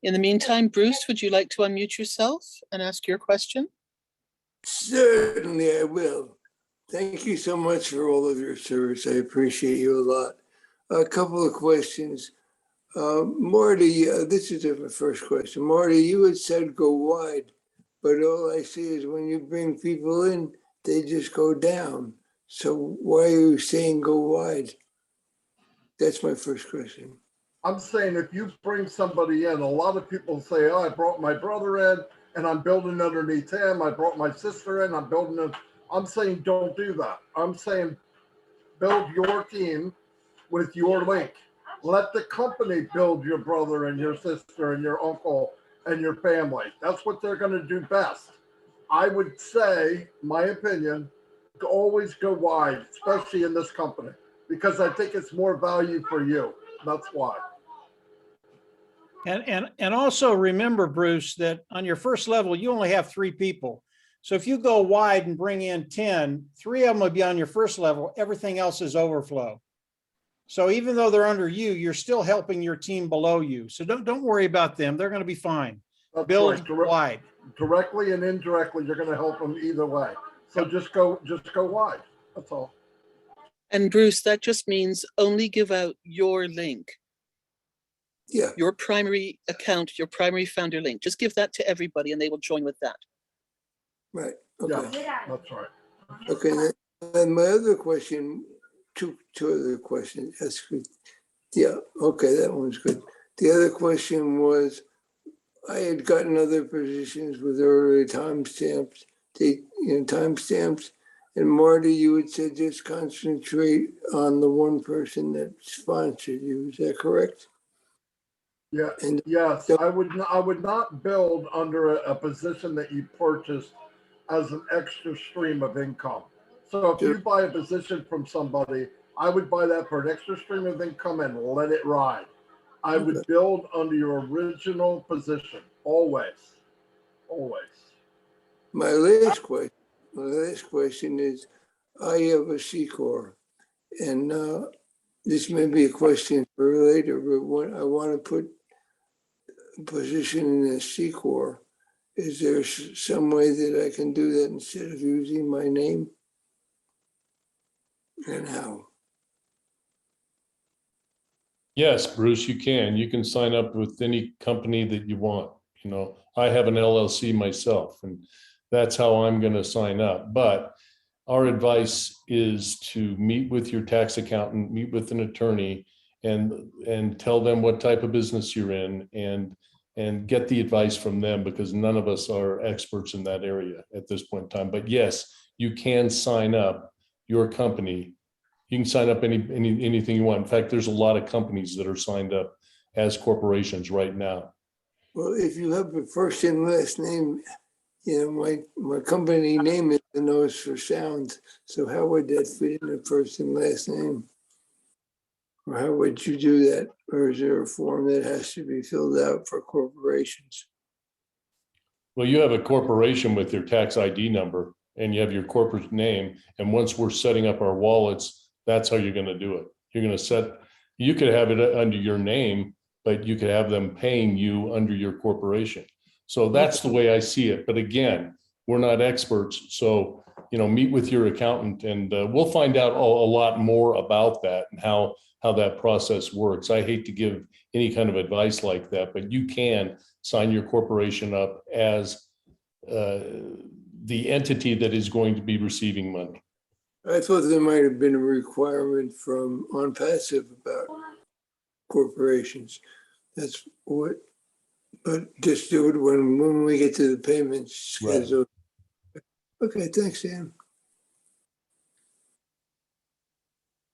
In the meantime, Bruce, would you like to unmute yourself and ask your question? Certainly I will. Thank you so much for all of your service. I appreciate you a lot. A couple of questions. Marty, this is the first question. Marty, you had said go wide, but all I see is when you bring people in, they just go down. So why are you saying go wide? That's my first question. I'm saying if you bring somebody in, a lot of people say, oh, I brought my brother in and I'm building underneath him. I brought my sister in, I'm building him. I'm saying don't do that. I'm saying build your team with your link. Let the company build your brother and your sister and your uncle and your family. That's what they're going to do best. I would say, my opinion, always go wide, especially in this company, because I think it's more value for you. That's why. And also remember, Bruce, that on your first level, you only have 3 people. So if you go wide and bring in 10, 3 of them will be on your first level. Everything else is overflow. So even though they're under you, you're still helping your team below you. So don't worry about them. They're going to be fine. That's Build right. wide. Directly and indirectly, you're going to help them either way. So just go wide. That's all. And Bruce, that just means only give out your link. Yeah. Your primary account, your primary founder link. Just give that to everybody and they will join with that. Right. Okay. Yeah, that's right. Okay. And my other question, two other questions. That's good. Yeah. Okay. That one's good. The other question was, I had gotten other positions with earlier timestamps, timestamps. And Marty, you had said just concentrate on the one person that sponsored you. Is that correct? Yeah. And yes, I would not build under a position that you purchased as an extra stream of income. So if you buy a position from somebody, I would buy that for an extra stream of income and let it ride. I would build under your original position, always, always. My last question is, I have a C-Corp, and this may be a question for later, but when I want to put a position in a C-Corp, is there some way that I can do that instead of using my name? And how? Yes, Bruce, you can. You can sign up with any company that you want. You know, I have an LLC myself, and that's how I'm going to sign up. But our advice is to meet with your tax accountant, meet with an attorney, and tell them what type of business you're in, and get the advice from them, because none of us are experts in that area at this point in time. But yes, you can sign up your company. You can sign up anything you want. In fact, there's a lot of companies that are signed up as corporations right now. Well, if you have a first and last name, my company name is the Nose for Sound. So how would that fit in the first and last name? Or how would you do that? Or is there a form that has to be filled out for corporations? Well, you have a corporation with your tax ID number, and you have your corporate name. And once we're setting up our wallets, that's how you're going to do it. You're going to you could have it under your name, but you could have them paying you under your corporation. So that's the way I see it. But again, we're not experts. So, meet with your accountant, and we'll find out a lot more about that and how that process works. I hate to give any kind of advice like that, but you can sign your corporation up as the entity that is going to be receiving money. I thought there might have been a requirement from OnPassive about corporations. That's what, but just do it when we get to the payment schedule. Right. Okay, thanks, Sam.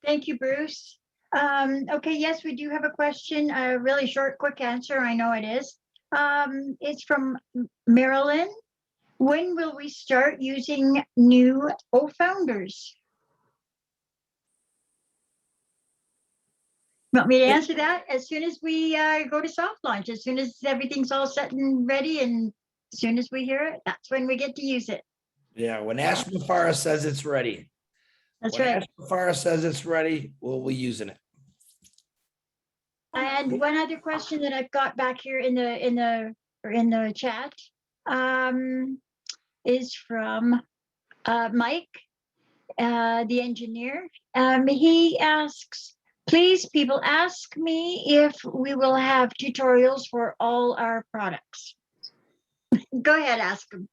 Thank you, Bruce. Okay, yes, we do have a question, a really short, quick answer. I know it is. It's from Marilyn. When will we start using new founders? Want me to answer that? As soon as we go to soft launch, as soon as everything's all set and ready, and as soon as we hear it, that's when we get to use it. Yeah, when Ash Mafara says it's ready. That's when right. Ash Mafara says it's ready, we'll be using it. And one other question that I've got back here in the chat is from Mike. the engineer. He asks, please, people ask me if we will have tutorials for all our products. Go ahead, ask him.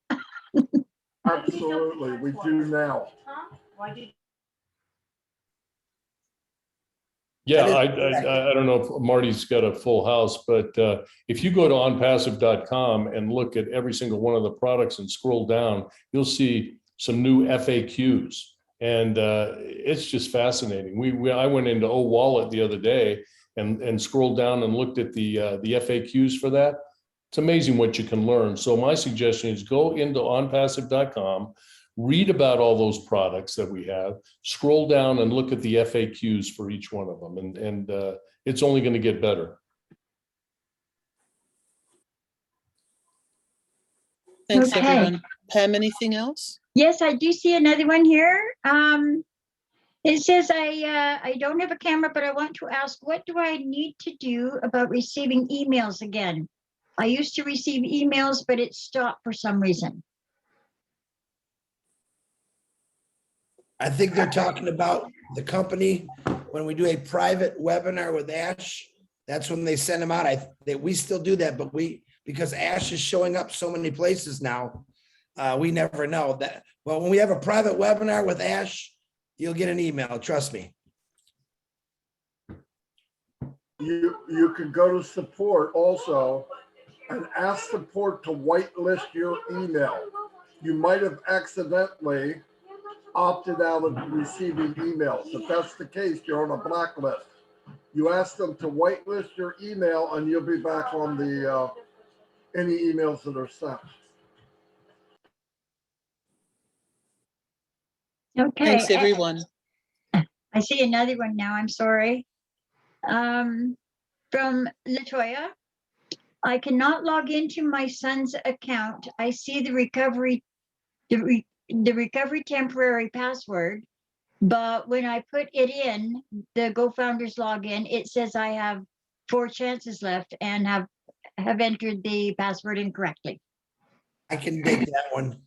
Absolutely, we do now. Yeah, I don't know if Marty's got a full house, but if you go to onpassive.com and look at every single one of the products and scroll down, you'll see some new FAQs. And it's just fascinating. I went into OWallet the other day and scrolled down and looked at the FAQs for that. It's amazing what you can learn. So my suggestion is go into onpassive.com, read about all those products that we have, scroll down and look at the FAQs for each one of them. And it's only going to get better. Thanks, Okay. everyone. Pam, anything else? Yes, I do see another one here. It says, I don't have a camera, but I want to ask, what do I need to do about receiving emails again? I used to receive emails, but it stopped for some reason. I think they're talking about the company, when we do a private webinar with Ash, that's when they send them out. We still do that, but because Ash is showing up so many places now, we never know that. Well, when we have a private webinar with Ash, you'll get an email, trust me. You can go to support also and ask support to whitelist your email. You might have accidentally opted out of receiving emails. If that's the case, you're on a blacklist. You ask them to whitelist your email and you'll be back on the any emails that are sent. Okay. Thanks, everyone. I see another one now. I'm sorry. From Latoya. I cannot log into my son's account. I see the recovery temporary password, but when I put it in the GoFounders login, it says I have 4 chances left and have entered the password incorrectly. I can take that one.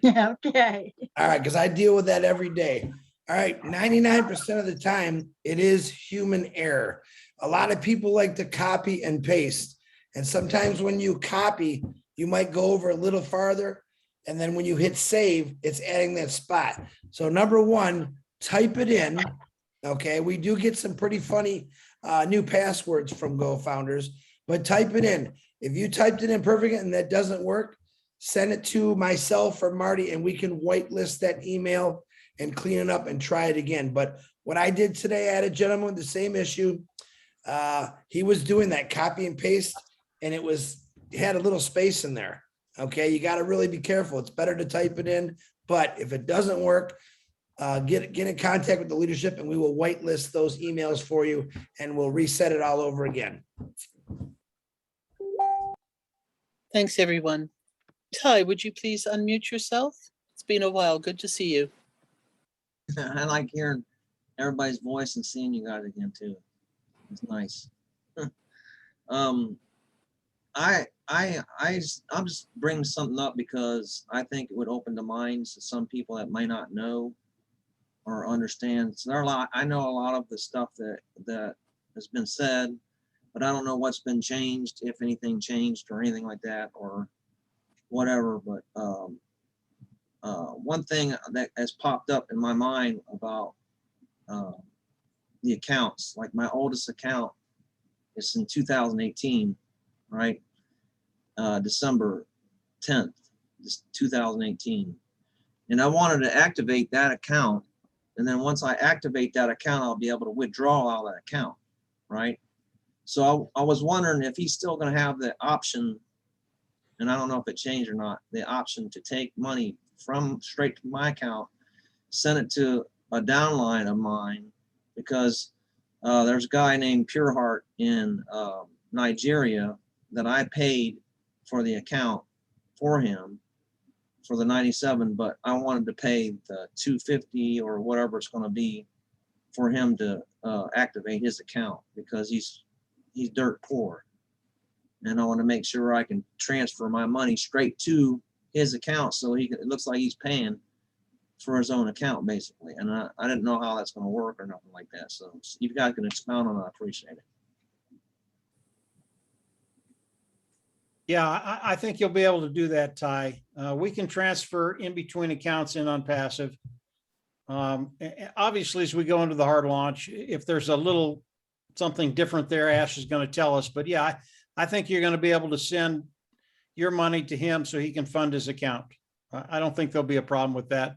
Okay. All right, because I deal with that every day. All right, 99% of the time, it is human error. A lot of people like to copy and paste. And sometimes when you copy, you might go over a little farther. And then when you hit save, it's adding that spot. So number one, type it in. Okay, we do get some pretty funny new passwords from GoFounders, but type it in. If you typed it in perfect and that doesn't work, send it to myself or Marty and we can whitelist that email and clean it up and try it again. But what I did today, I had a gentleman with the same issue. He was doing that copy and paste and it had a little space in there. Okay, you got to really be careful. It's better to type it in, but if it doesn't work, get in contact with the leadership and we will whitelist those emails for you and we'll reset it all over again. Thanks, everyone. Ty, would you please unmute yourself? It's been a while. Good to see you. I like hearing everybody's voice and seeing you guys again too. It's nice. I'm just bringing something up because I think it would open the minds of some people that might not know or understand. So I know a lot of the stuff that has been said, but I don't know what's been changed, if anything changed or anything like that or whatever. But one thing that has popped up in my mind about the accounts, like my oldest account is in 2018, right? December 10th, 2018. And I wanted to activate that account. And then once I activate that account, I'll be able to withdraw out of that account, right? So I was wondering if he's still going to have the option, and I don't know if it changed or not, the option to take money from straight to my account, send it to a downline of mine, because there's a guy named Pureheart in Nigeria that I paid for the account for him for the 97, but I wanted to pay the 250 or whatever it's going to be for him to activate his account because he's dirt poor, and I want to make sure I can transfer my money straight to his account so it looks like he's paying for his own account, basically. And I didn't know how that's going to work or nothing like that. So if you guys can expound on it, I appreciate it. Yeah, I think you'll be able to do that, Ty. We can transfer in between accounts in on passive. Obviously, as we go into the hard launch, if there's a little something different there, Ash is going to tell us. But yeah, I think you're going to be able to send your money to him so he can fund his account. I don't think there'll be a problem with that.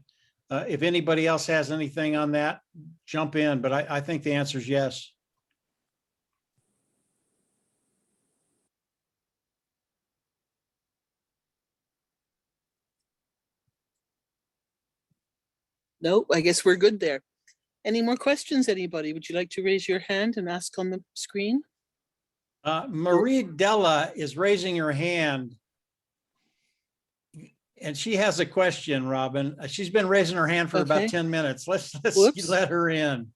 If anybody else has anything on that, jump in. But I think the answer is yes. No, I guess we're good there. Any more questions, anybody? Would you like to raise your hand and ask on the screen? Marie Della is raising her hand. And she has a question, Robin. She's been raising her hand for about 10 minutes. Let's let her in.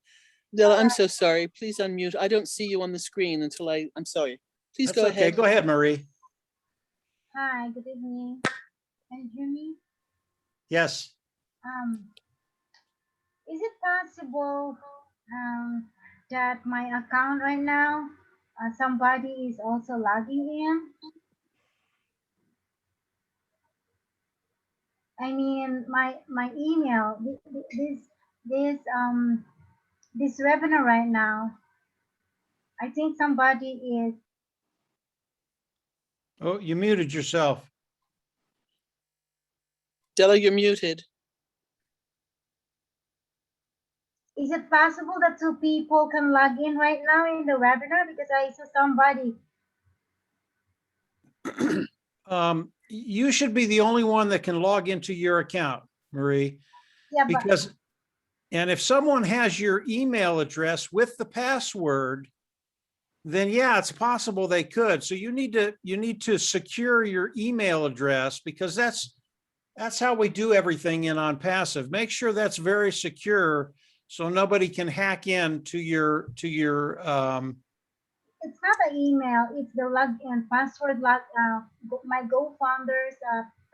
Della, I'm so sorry. Please unmute. I don't see you on the screen until I'm sorry. Please That's go okay. ahead. Go ahead, Marie. Hi, good evening. Can you hear me? Yes. Is it possible that my account right now, somebody is also logging in? I mean, my email, this webinar right now, I think somebody is. Oh, you muted yourself. Della, you're muted. Is it possible that two people can log in right now in the webinar? Because I saw somebody. You should be the only one that can log into your account, Marie. Yeah, And if someone has your email address with the password, then yeah, it's possible they could. So you need to secure your email address, because that's how we do everything in OnPassive. Make sure that's very secure so nobody can hack in to your It's not an email, it's the login password, my GoFounders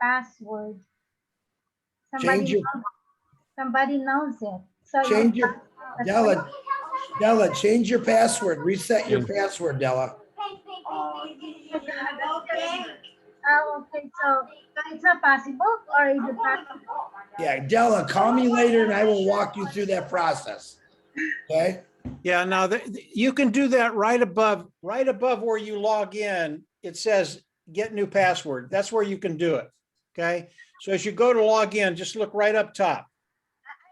password. Somebody knows it. So Change your, Della, change your password, reset your password, Della. Okay, so it's not possible, or is it possible? Yeah, Della, call me later and I will walk you through that process. Okay? Yeah, now you can do that right above where you log in. It says get new password. That's where you can do it. Okay. So as you go to log in, just look right up top.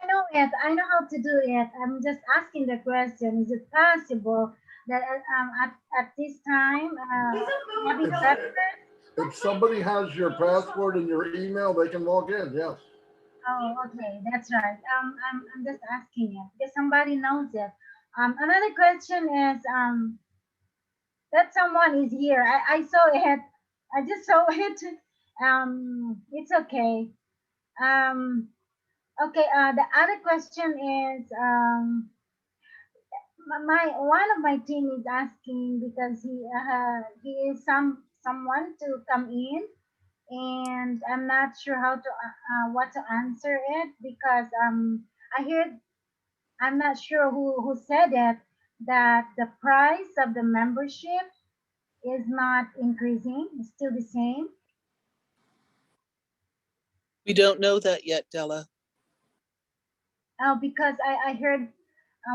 I know it. I know how to do it. I'm just asking the question. Is it possible that at this time, If somebody has your password and your email, they can log in, yes. Oh, okay, that's right. I'm just asking it because somebody knows it. Another question is that someone is here. I saw it. I just saw it. It's okay. Okay. The other question is one of my team is asking because he is someone to come in, and I'm not sure how to what to answer it because I heard, I'm not sure who said it, that the price of the membership is not increasing, it's still the same. We don't know that yet, Della. Because I heard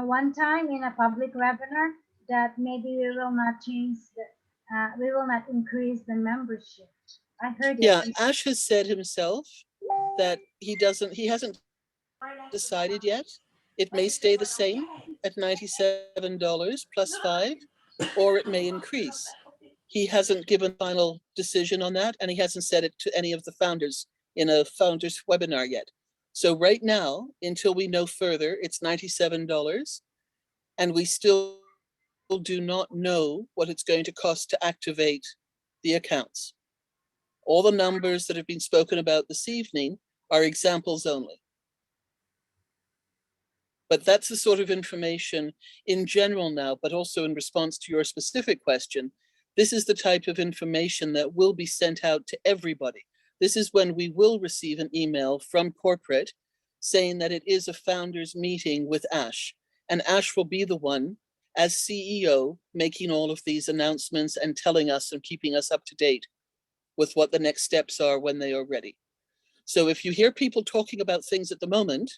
one time in a public webinar that maybe we will not change we will not increase the membership. I heard it. Yeah, Ash has said himself that he hasn't decided yet. It may stay the same at $97 plus $5, or it may increase. He hasn't given final decision on that, and he hasn't said it to any of the founders in a founders webinar yet. So right now, until we know further, it's $97, and we still do not know what it's going to cost to activate the accounts. All the numbers that have been spoken about this evening are examples only. But that's the sort of information in general now, but also in response to your specific question, this is the type of information that will be sent out to everybody. This is when we will receive an email from corporate saying that it is a founders meeting with Ash. And Ash will be the one, as CEO, making all of these announcements and telling us and keeping us up to date with what the next steps are when they are ready. So if you hear people talking about things at the moment,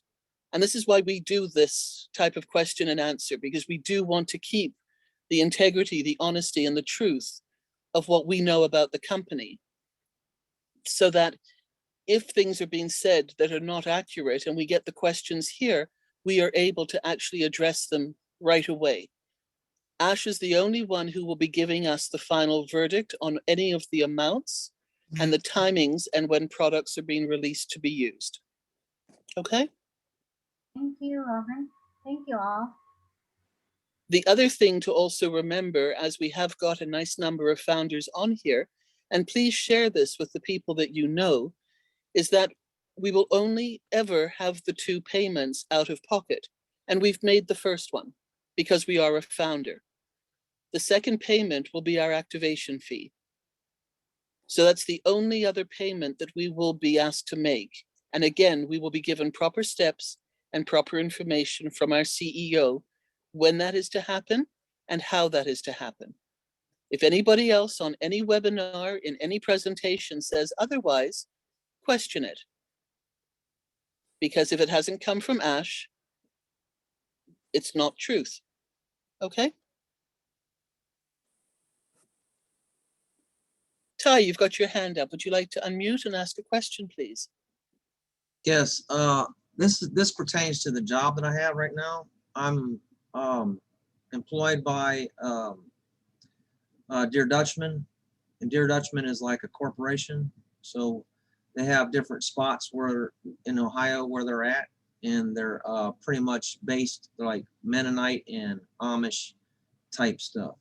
and this is why we do this type of question and answer, because we do want to keep the integrity, the honesty, and the truth of what we know about the company, so that if things are being said that are not accurate and we get the questions here, we are able to actually address them right away. Ash is the only one who will be giving us the final verdict on any of the amounts and the timings and when products are being released to be used. Okay? Thank you, Robin. Thank you all. The other thing to also remember, as we have got a nice number of founders on here, and please share this with the people that you know, is that we will only ever have the 2 payments out of pocket. And we've made the first one because we are a founder. The second payment will be our activation fee. So that's the only other payment that we will be asked to make. And again, we will be given proper steps and proper information from our CEO when that is to happen and how that is to happen. If anybody else on any webinar, in any presentation says otherwise, question it. Because if it hasn't come from Ash, it's not truth. Okay? Ty, you've got your hand up. Would you like to unmute and ask a question, please? Yes, this pertains to the job that I have right now. I'm employed by Dear Dutchman, and Dear Dutchman is like a corporation. So they have different spots where in Ohio where they're at, and they're pretty much based like Mennonite and Amish type stuff.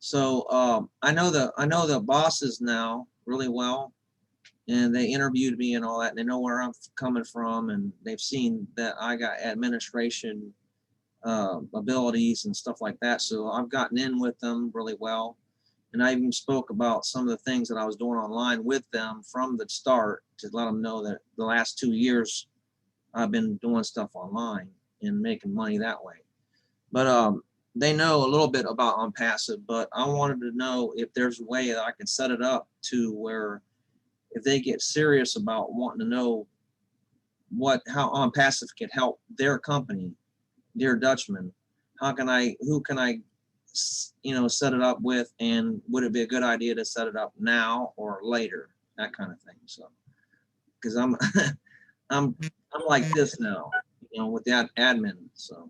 So I know the bosses now really well, and they interviewed me and all that, and they know where I'm coming from, and they've seen that I got administration abilities and stuff like that. So I've gotten in with them really well. And I even spoke about some of the things that I was doing online with them from the start to let them know that the last 2 years I've been doing stuff online and making money that way. But they know a little bit about OnPassive, but I wanted to know if there's a way that I can set it up to where if they get serious about wanting to know how OnPassive can help their company, Dear Dutchman, who can I set it up with, and would it be a good idea to set it up now or later, that kind of thing. So because I'm I'm like this now, with that admin. So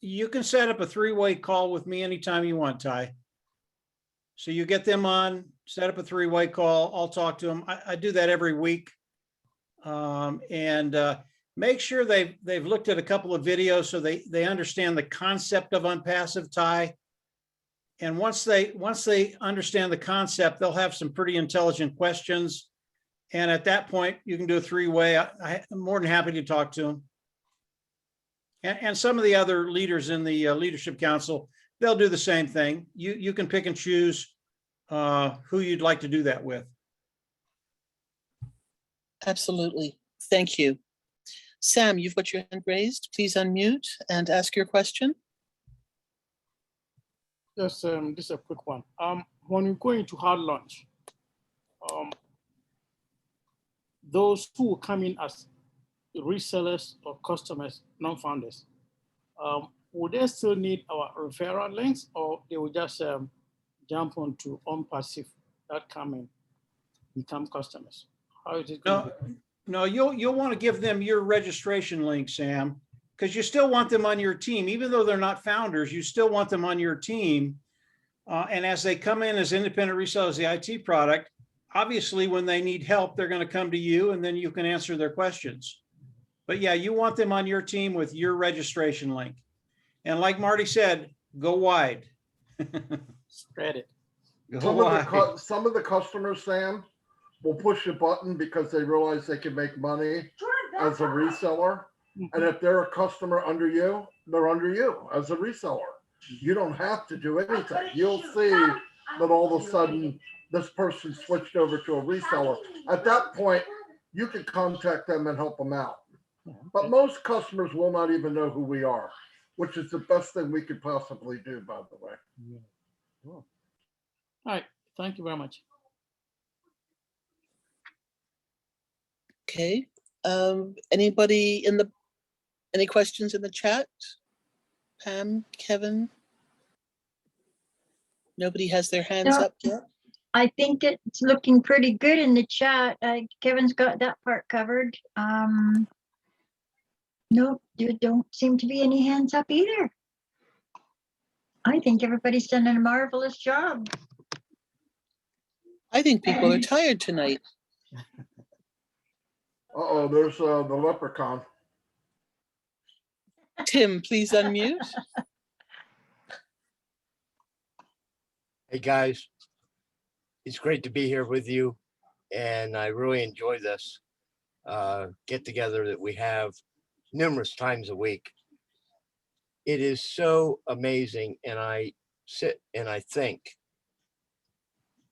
you can set up a 3-way call with me anytime you want, Ty. So you get them on, set up a 3-way call. I'll talk to them. I do that every week. And make sure they've looked at a couple of videos so they understand the concept of OnPassive, Ty. And once they understand the concept, they'll have some pretty intelligent questions. And at that point, you can do a 3-way. I'm more than happy to talk to them. And some of the other leaders in the Leadership Council, they'll do the same thing. You can pick and choose who you'd like to do that with. Absolutely. Thank you. Sam, you've got your hand raised. Please unmute and ask your question. Yes, this is a quick one. When you go into hard launch, those who come in as resellers or customers, non-founders, would they still need our referral links, or they will just jump onto OnPassive that come and become customers? How is it going to be? No, you'll want to give them your registration link, Sam, because you still want them on your team. Even though they're not founders, you still want them on your team. And as they come in as independent resellers of the IT product, obviously when they need help, they're going to come to you, and then you can answer their questions. But yeah, you want them on your team with your registration link. And like Marty said, go wide. Spread it. Some of the customers, Sam, will push a button because they realize they can make money as a reseller. And if they're a customer under you, they're under you as a reseller. You don't have to do anything. You'll see but all of a sudden this person switched over to a reseller. At that point, you can contact them and help them out. But most customers will not even know who we are, which is the best thing we could possibly do, by the way. All right, thank you very much. Okay, anybody any questions in the chat? Pam, Kevin? Nobody has their hands No. up yet? I think it's looking pretty good in the chat. Kevin's got that part covered. No, there don't seem to be any hands up either. I think everybody's done a marvelous job. I think people are tired tonight. Uh-oh, there's the leprechaun. Tim, please unmute. Hey, guys. It's great to be here with you, and I really enjoy this get together that we have numerous times a week. It is so amazing, and I sit and I think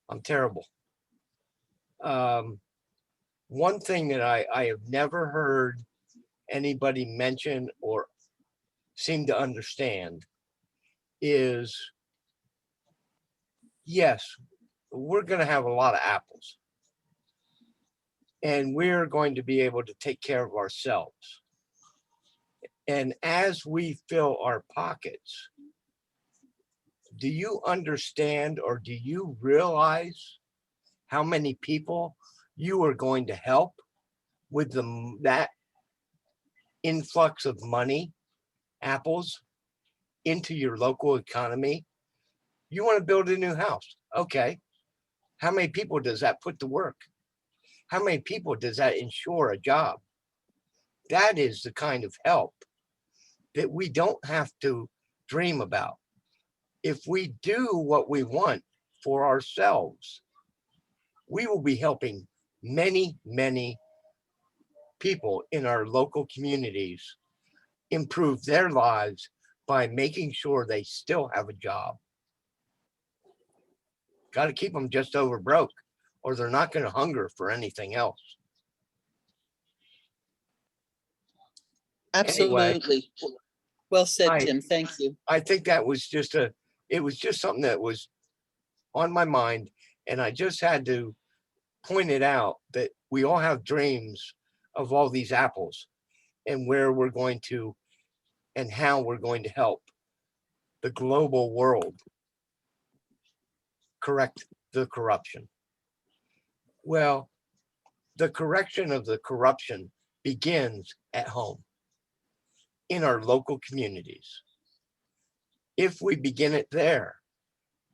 I'm terrible. One thing that I have never heard anybody mention or seem to understand is, yes, we're going to have a lot of apples, and we're going to be able to take care of ourselves. And as we fill our pockets, do you understand, or do you realize how many people you are going to help with that influx of money, apples, into your local economy? You want to build a new house. Okay. How many people does that put to work? How many people does that ensure a job? That is the kind of help that we don't have to dream about. If we do what we want for ourselves, we will be helping many, many people in our local communities improve their lives by making sure they still have a job. Got to keep them just over broke, or they're not going to hunger for anything else. Absolutely. Anyway, well said, Tim. Thank you. I think that was it was just something that was on my mind, and I just had to point it out that we all have dreams of all these apples and where we're going to and how we're going to help the global world correct the corruption. Well, the correction of the corruption begins at home, in our local communities. If we begin it there,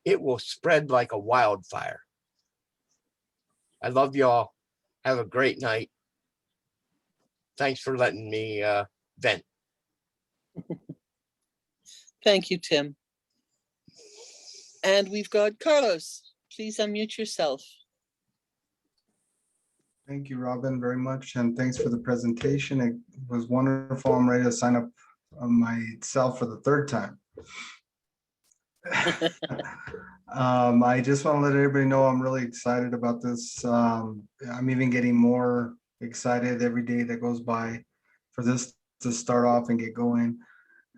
it will spread like a wildfire. I love y'all. Have a great night. Thanks for letting me vent. Thank you, Tim. And we've got Carlos. Please unmute yourself. Thank you, Robin, very much. And thanks for the presentation. It was wonderful. I'm ready to sign up myself for the third time. I just want to let everybody know I'm really excited about this. I'm even getting more excited every day that goes by for this to start off and get going.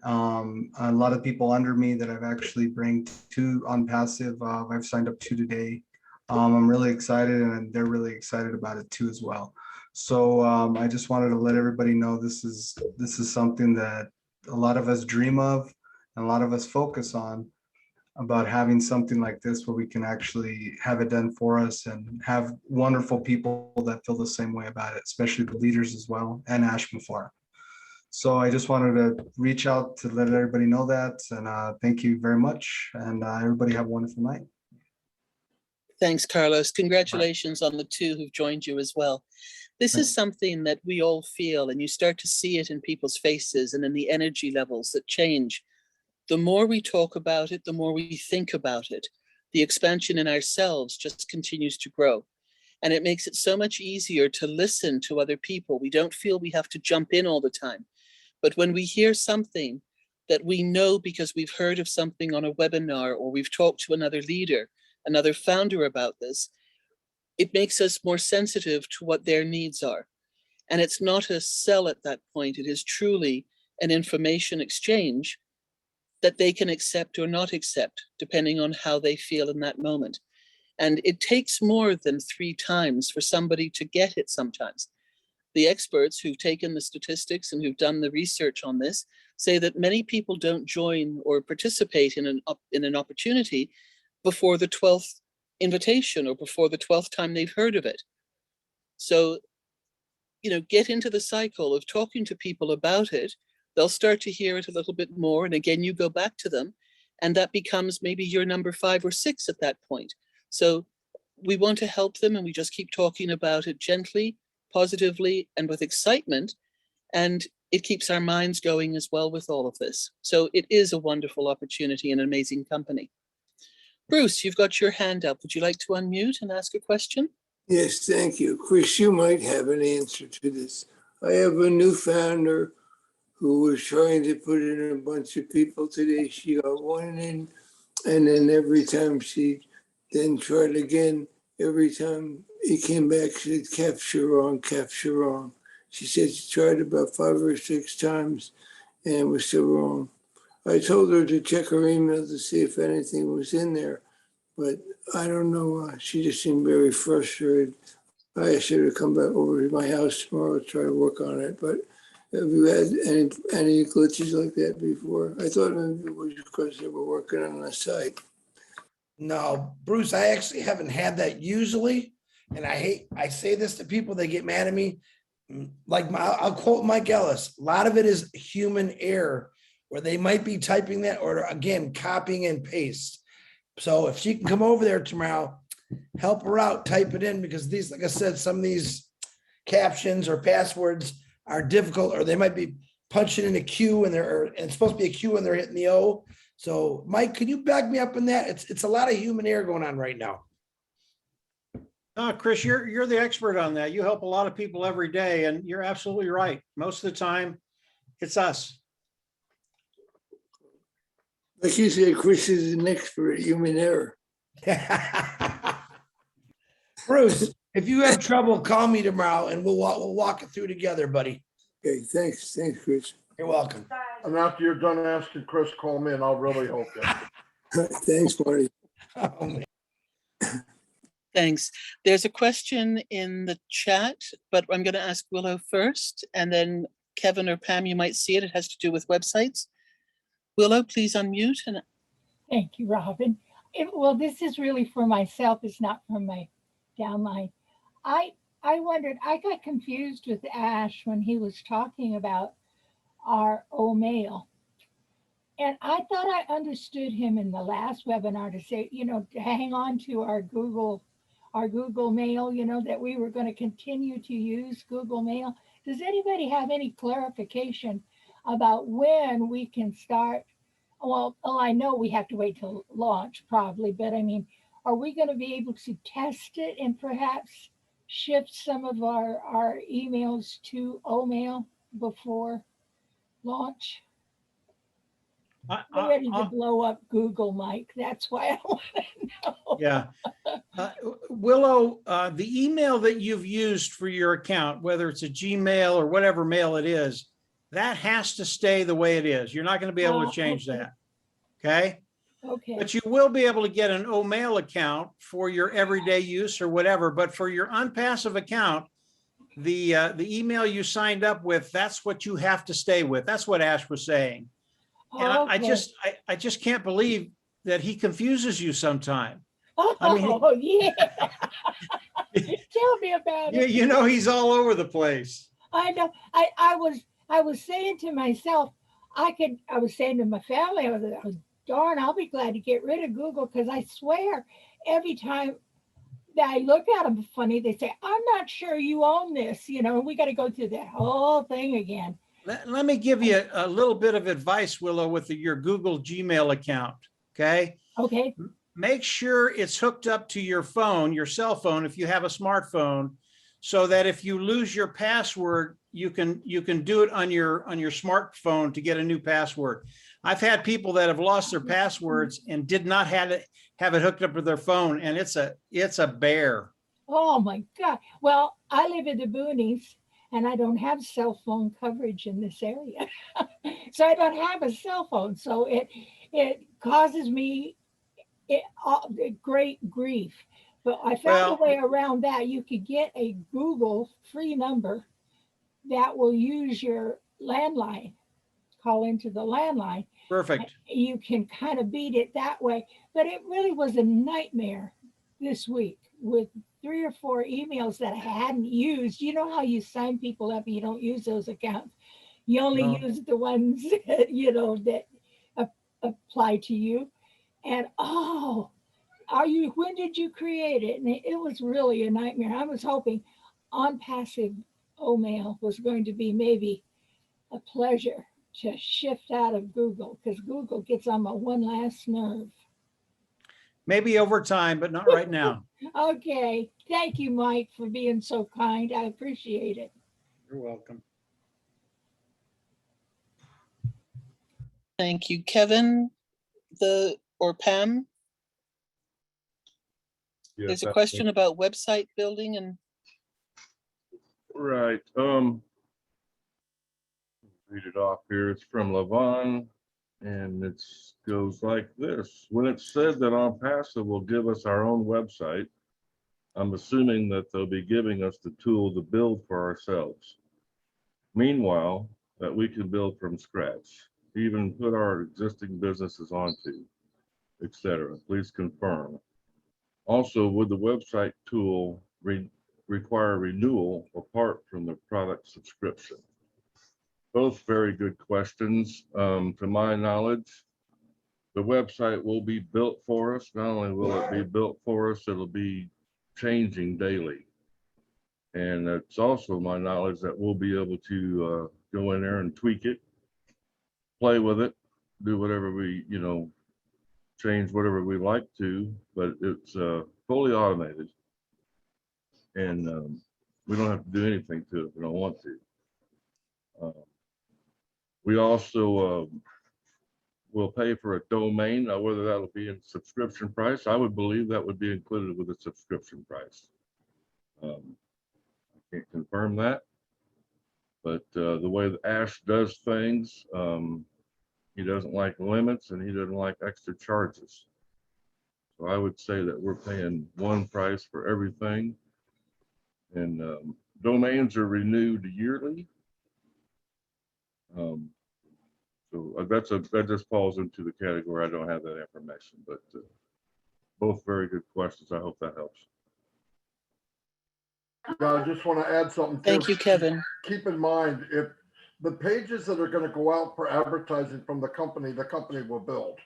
A lot of people under me that I've actually bring to on passive. I've signed up 2 today. I'm really excited, and they're really excited about it too as well. So I just wanted to let everybody know this is something that a lot of us dream of and a lot of us focus on, about having something like this where we can actually have it done for us and have wonderful people that feel the same way about it, especially the leaders as well, and Ashman Farm. So I just wanted to reach out to let everybody know that, and thank you very much, and everybody have a wonderful night. Thanks, Carlos. Congratulations on the 2 who've joined you as well. This is something that we all feel, and you start to see it in people's faces and in the energy levels that change. The more we talk about it, the more we think about it. The expansion in ourselves just continues to grow. And it makes it so much easier to listen to other people. We don't feel we have to jump in all the time. But when we hear something that we know because we've heard of something on a webinar, or we've talked to another leader another founder about this, it makes us more sensitive to what their needs are. And it's not a sell at that point. It is truly an information exchange that they can accept or not accept, depending on how they feel in that moment. And it takes more than 3 times for somebody to get it sometimes. The experts who've taken the statistics and who've done the research on this say that many people don't join or participate in an opportunity before the 12th invitation or before the 12th time they've heard of it. So, you know, get into the cycle of talking to people about it. They'll start to hear it a little bit more. And again, you go back to them, and that becomes maybe your number 5 or 6 at that point. So we want to help them, and we just keep talking about it gently, positively, and with excitement. And it keeps our minds going as well with all of this. So it is a wonderful opportunity and an amazing company. Bruce, you've got your hand up. Would you like to unmute and ask a question? Yes, thank you. Chris, you might have an answer to this. I have a new founder who was trying to put in a bunch of people today. She got one in, and then every time she then tried again, every time it came back, she said, capture wrong, capture wrong. She said she tried about 5 or 6 times and it was still wrong. I told her to check her email to see if anything was in there, but I don't know. She just seemed very frustrated. I asked her to come back over to my house tomorrow to try to work on it, but have you had any glitches like that before? I thought maybe it was because they were working on the site. No, Bruce, I actually haven't had that usually. And I say this to people, they get mad at me. Like I'll quote Mike Ellis, a lot of it is human error, where they might be typing that or again, copying and paste. So if she can come over there tomorrow, help her out, type it in, because these, like I said, some of these captions or passwords are difficult, or they might be punching in a Q and it's supposed to be a Q and they're hitting the O. So Mike, can you back me up in that? It's a lot of human error going on right now. Chris, you're the expert on that. You help a lot of people every day, and you're absolutely right. Most of the time, it's us. Like you said, Chris is an expert at human error. Bruce, if you have trouble, call me tomorrow and we'll walk it through together, buddy. Okay, thanks. Thanks, Chris. You're welcome. And after you're done asking Chris, call me and I'll really hope that. Thanks, Marty. Oh, man. Thanks. There's a question in the chat, but I'm going to ask Willow first, and then Kevin or Pam, you might see it. It has to do with websites. Willow, please unmute. And Thank you, Robin. Well, this is really for myself. It's not from my downline. I wondered, I got confused with Ash when he was talking about our O-mail. And I thought I understood him in the last webinar to say, you know, to hang on to our Google Mail, you know, that we were going to continue to use Google Mail. Does anybody have any clarification about when we can start? Well, I know we have to wait till launch probably, but I mean, are we going to be able to test it and perhaps shift some of our emails to O-mail before launch? I'm ready to blow up Google, Mike. That's why I want to know. Yeah. Willow, the email that you've used for your account, whether it's a Gmail or whatever mail it is, that has to stay the way it is. You're not going to be able to change that. Okay. Okay. But you will be able to get an O-mail account for your everyday use or whatever. But for your unpassive account, the email you signed up with, that's what you have to stay with. That's what Ash was saying. And I just can't believe that he confuses you sometime. I mean, yeah. Tell me about it. You know, he's all over the place. I know. I was saying to myself, I was saying to my family, I was darn, I'll be glad to get rid of Google, because I swear every time that I look at them funny, they say, I'm not sure you own this, you know, we got to go through that whole thing again. Let me give you a little bit of advice, Willow, with your Google Gmail account, okay? Okay. Make sure it's hooked up to your phone, your cell phone, if you have a smartphone, so that if you lose your password, you can do it on your smartphone to get a new password. I've had people that have lost their passwords and did not have it hooked up to their phone, and it's a bear. Oh my God. Well, I live in the boonies and I don't have cell phone coverage in this area. So I don't have a cell phone. So it causes me great grief. But I found a way around that. You could get a Google free number that will use your landline, call into the landline. Perfect. You can kind of beat it that way. But it really was a nightmare this week with 3 or 4 emails that I hadn't used. You know how you sign people up and you don't use those accounts. You only use the ones that, that apply to you. And when did you create it? And it was really a nightmare. I was hoping OnPassive OMail was going to be maybe a pleasure to shift out of Google, because Google gets on my one last nerve. Maybe over time, but not right now. Okay. Thank you, Mike, for being so kind. I appreciate it. You're welcome. Thank you, Kevin. Or Pam? Yeah, There's a question about website building and. Right. Read it off here. It's from Levon, and it goes like this. When it's said that OnPassive will give us our own website, I'm assuming that they'll be giving us the tool to build for ourselves. Meanwhile, that we can build from scratch, even put our existing businesses onto, etc. Please confirm. Also, would the website tool require renewal apart from the product subscription? Both very good questions. To my knowledge, the website will be built for us. Not only will it be built for us, it'll be changing daily. And it's also my knowledge that we'll be able to go in there and tweak it, play with it, do whatever we, change whatever we like to, but it's fully automated. And we don't have to do anything to it if we don't want to. We also will pay for a domain. Now, whether that'll be in subscription price, I would believe that would be included with the subscription price. I can't confirm that, but the way that Ash does things, he doesn't like limits and he doesn't like extra charges. So I would say that we're paying one price for everything. And domains are renewed yearly. So that just falls into the category. I don't have that information, but both very good questions. I hope that helps. Yeah, I just want to add something. Thank you, Kevin. Keep in mind, if the pages that are going to go out for advertising from the company will build.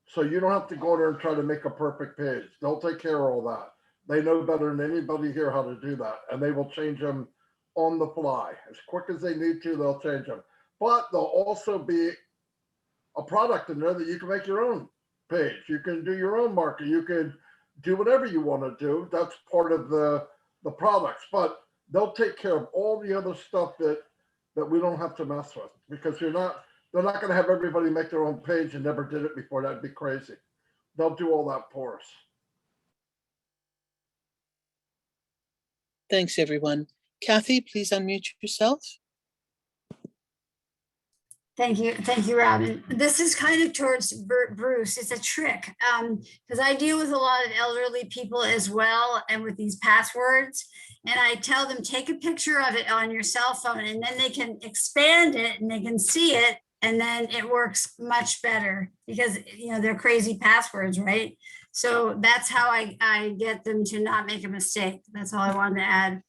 So you don't have to go there and try to make a perfect page. They'll take care of all that. They know better than anybody here how to do that. And they will change them on the fly. As quick as they need to, they'll change them. But there'll also be a product in there that you can make your own page. You can do your own marketing. You can do whatever you want to do. That's part of the products. But they'll take care of all the other stuff that we don't have to mess with, because they're not going to have everybody make their own page and never did it before. That'd be crazy. They'll do all that for us. Thanks, everyone. Kathy, please unmute yourself. Thank you, Robin. This is kind of towards Bruce. It's a trick because I deal with a lot of elderly people as well, and with these passwords, and I tell them take a picture of it on your cell phone, and then they can expand it and they can see it, and then it works much better because they're crazy passwords, right? So that's how I get them to not make a mistake. That's all I wanted to add.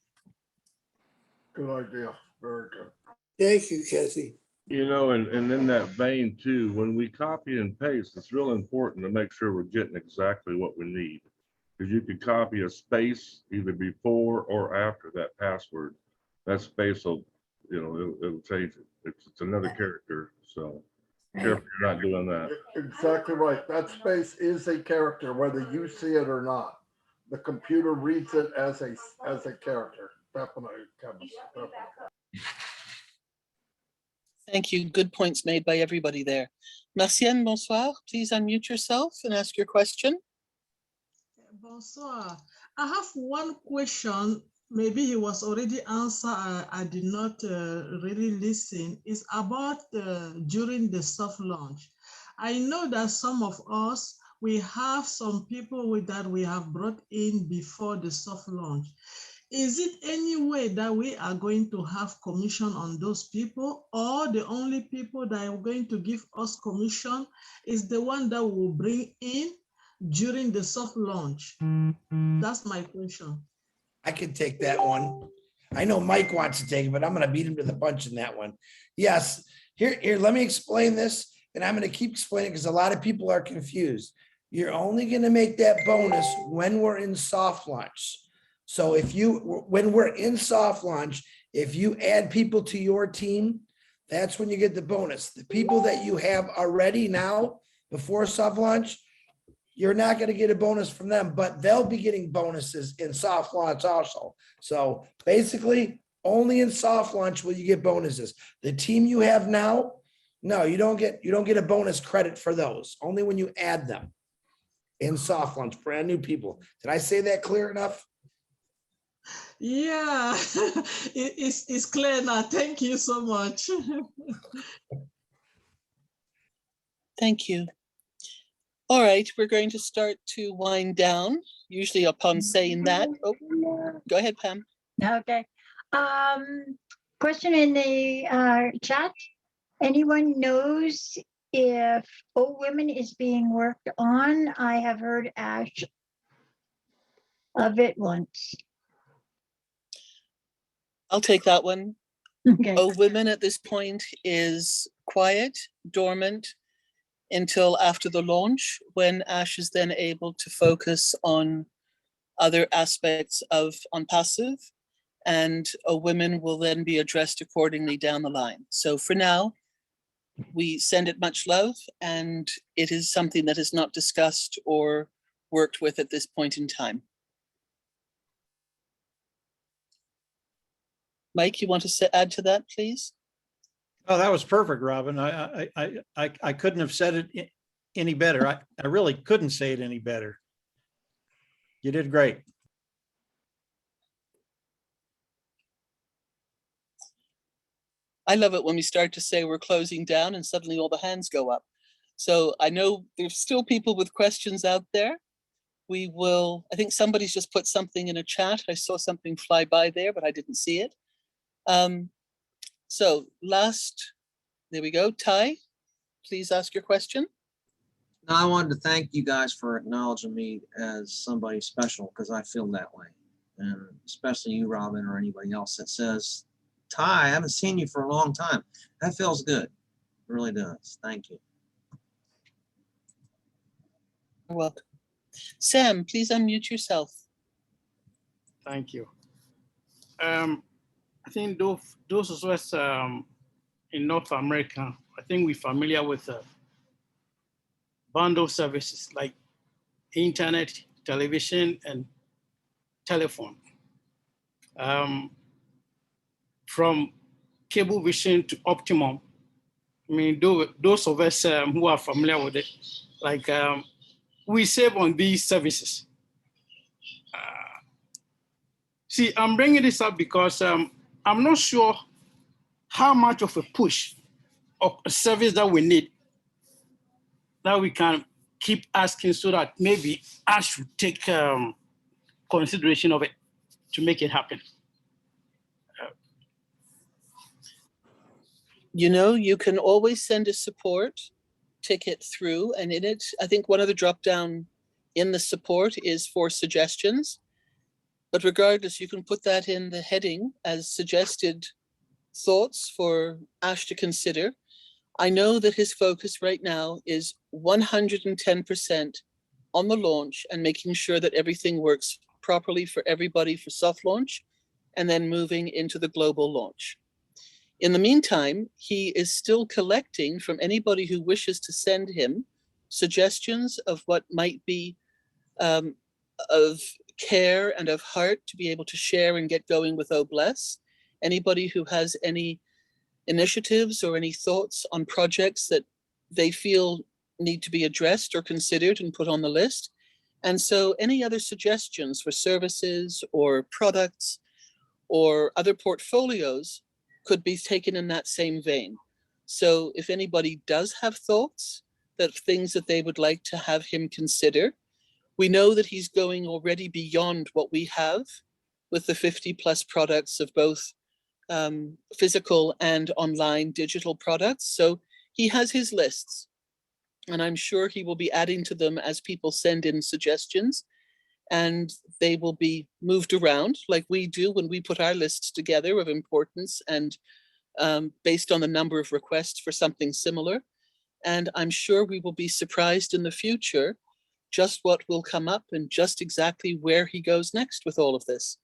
Good idea. Very good. Thank you, Kathy. And in that vein too, when we copy and paste, it's real important to make sure we're getting exactly what we need. Because you could copy a space either before or after that password. That space will, it'll change it. It's another character. So careful you're not doing that. Exactly right. That space is a character, whether you see it or not. The computer reads it as a character. Definitely, Kevin. Definitely. Thank you. Good points made by everybody there. Marcienne, bonsoir. Please unmute yourself and ask your question. Bonsoir. I have one question. Maybe he was already answered. I did not really listen. It's about during the soft launch. I know that some of us, we have some people that we have brought in before the soft launch. Is it any way that we are going to have commission on those people, or the only people that are going to give us commission is the one that will bring in during the soft launch? That's my question. I can take that one. I know Mike wants to take it, but I'm going to beat him to the punch in that one. Yes. Here, let me explain this, and I'm going to keep explaining because a lot of people are confused. You're only going to make that bonus when we're in soft launch. So when we're in soft launch, if you add people to your team, that's when you get the bonus. The people that you have already now before soft launch, you're not going to get a bonus from them, but they'll be getting bonuses in soft launch also. So basically, only in soft launch will you get bonuses. The team you have now, no, you don't get a bonus credit for those. Only when you add them in soft launch, brand new people. Did I say that clear enough? Yeah, it's clear now. Thank you so much. Thank you. All right, we're going to start to wind down, usually upon saying that. Oh, go ahead, Pam. Okay. Question in the chat. Anyone knows if O Women is being worked on? I have heard Ash of it once. I'll take that one. Okay. O Women at this point is quiet, dormant, until after the launch, when Ash is then able to focus on other aspects of On Passive, and O Women will then be addressed accordingly down the line. So for now, we send it much love, and it is something that is not discussed or worked with at this point in time. Mike, you want to add to that, please? Oh, that was perfect, Robin. I couldn't have said it any better. I really couldn't say it any better. You did great. I love it when we start to say we're closing down and suddenly all the hands go up. So I know there's still people with questions out there. We will, I think somebody's just put something in a chat. I saw something fly by there, but I didn't see it. So there we go. Ty, please ask your question. Now, I wanted to thank you guys for acknowledging me as somebody special, because I feel that way. And especially you, Robin, or anybody else that says, Ty, I haven't seen you for a long time. That feels good. It really does. Thank you. You're welcome. Sam, please unmute yourself. Thank you. I think those of us in North America, I think we're familiar with bundle services like internet, television, and telephone. From Cablevision to Optimum, I mean, those of us who are familiar with it, like we save on these services. See, I'm bringing this up because I'm not sure how much of a push of a service that we need that we can keep asking, so that maybe I should take consideration of it to make it happen. You know, you can always send a support ticket through, and in it, I think one of the drop down in the support is for suggestions. But regardless, you can put that in the heading as suggested thoughts for Ash to consider. I know that his focus right now is 110% on the launch and making sure that everything works properly for everybody for soft launch, and then moving into the global launch. In the meantime, he is still collecting from anybody who wishes to send him suggestions of what might be of care and of heart to be able to share and get going with Oh Bless. Anybody who has any initiatives or any thoughts on projects that they feel need to be addressed or considered and put on the list. And so any other suggestions for services or products or other portfolios could be taken in that same vein. So if anybody does have thoughts, that things that they would like to have him consider, we know that he's going already beyond what we have with the 50+ products of both physical and online digital products. So he has his lists, and I'm sure he will be adding to them as people send in suggestions, and they will be moved around like we do when we put our lists together of importance and based on the number of requests for something similar. And I'm sure we will be surprised in the future just what will come up and just exactly where he goes next with all of this.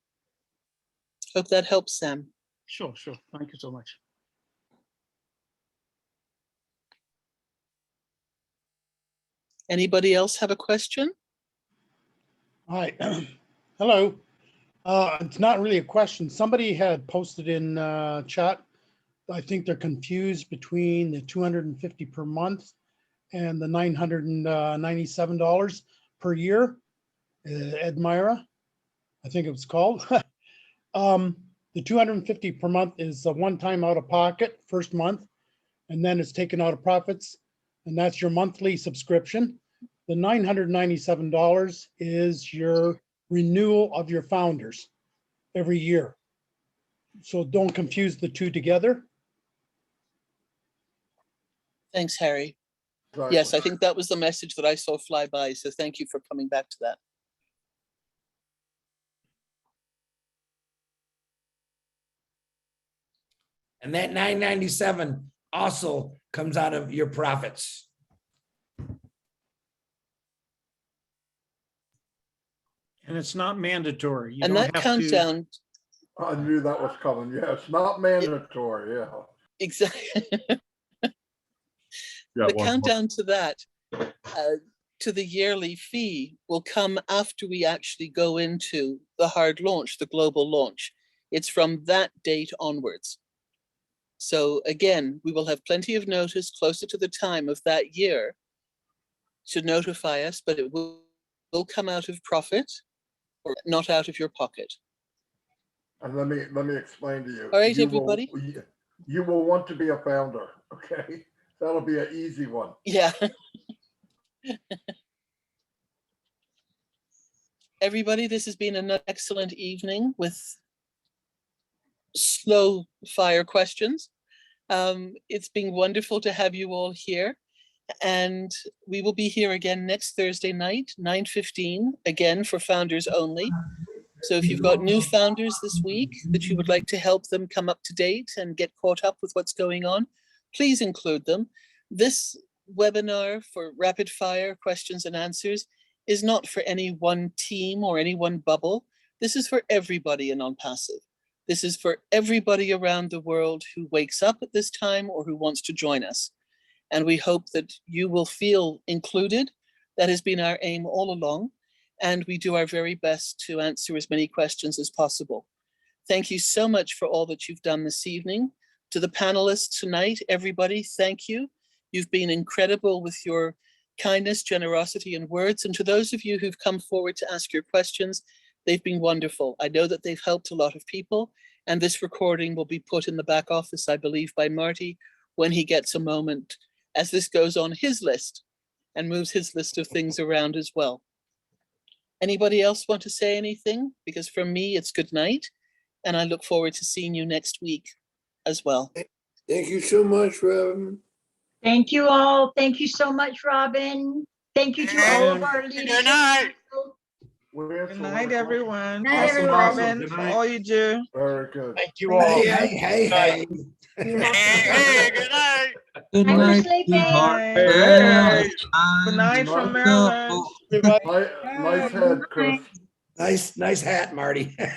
Hope that helps, Sam. Sure. Thank you so much. Anybody else have a question? Hi, hello. It's not really a question. Somebody had posted in chat. I think they're confused between the 250 per month and the $997 per year. Admira, I think it was called. The 250 per month is a one-time out of pocket first month, and then it's taken out of profits, and that's your monthly subscription. The $997 is your renewal of your founders every year. So don't confuse the two together. Thanks, Harry. Right. Yes, I think that was the message that I saw fly by. So thank you for coming back to that. And that $997 also comes out of your profits. And it's not mandatory. You And don't that have countdown, I knew that was coming. Yes, not mandatory. Yeah. exactly. Yeah, The one more. countdown to that, to the yearly fee, will come after we actually go into the hard launch, the global launch. It's from that date onwards. So again, we will have plenty of notice closer to the time of that year to notify us, but it will come out of profit or not out of your pocket. And let me explain to you. All right, You everybody. You will want to be a founder, okay? That'll be an easy one. Yeah. Everybody, this has been an excellent evening with slow fire questions. It's been wonderful to have you all here. And we will be here again next Thursday night, 9:15, again for founders only. So if you've got new founders this week that you would like to help them come up to date and get caught up with what's going on, please include them. This webinar for rapid fire questions and answers is not for any one team or any one bubble. This is for everybody in OnPassive. This is for everybody around the world who wakes up at this time or who wants to join us. And we hope that you will feel included. That has been our aim all along. And we do our very best to answer as many questions as possible. Thank you so much for all that you've done this evening. To the panelists tonight, everybody, thank you. You've been incredible with your kindness, generosity, and words. And to those of you who've come forward to ask your questions, they've been wonderful. I know that they've helped a lot of people. And this recording will be put in the back office, I believe, by Marty when he gets a moment, as this goes on his list and moves his list of things around as well. Anybody else want to say anything? Because for me, it's good night. And I look forward to seeing you next week as well. Thank you so much, Robin. Thank you all. Thank you so much, Robin. Thank you to all of our leaders. Good night. Good night, everyone. Night, Awesome, everyone. Robin, Good for night. all you do. Very good. Thank you all. Hey, hey, hey. Hey, good night. Time Good for night, sleeping. Hey. Good night from Maryland. Nice head, Chris. Nice hat, Marty. Say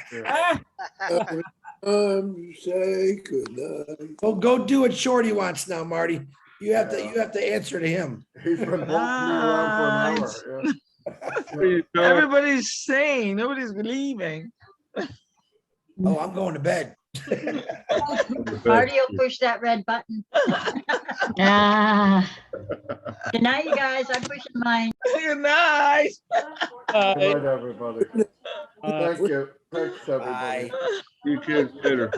good night. Go do what Shorty wants now, Marty. You have to answer to him. He's been walking me around for an hour. Yeah. Everybody's saying, nobody's believing. Oh, I'm going to bed. Marty will push that red button. Ah. Good night, you guys. I'm pushing mine. Good night. Good night, everybody. Thank you. Thanks, everybody. You kids later.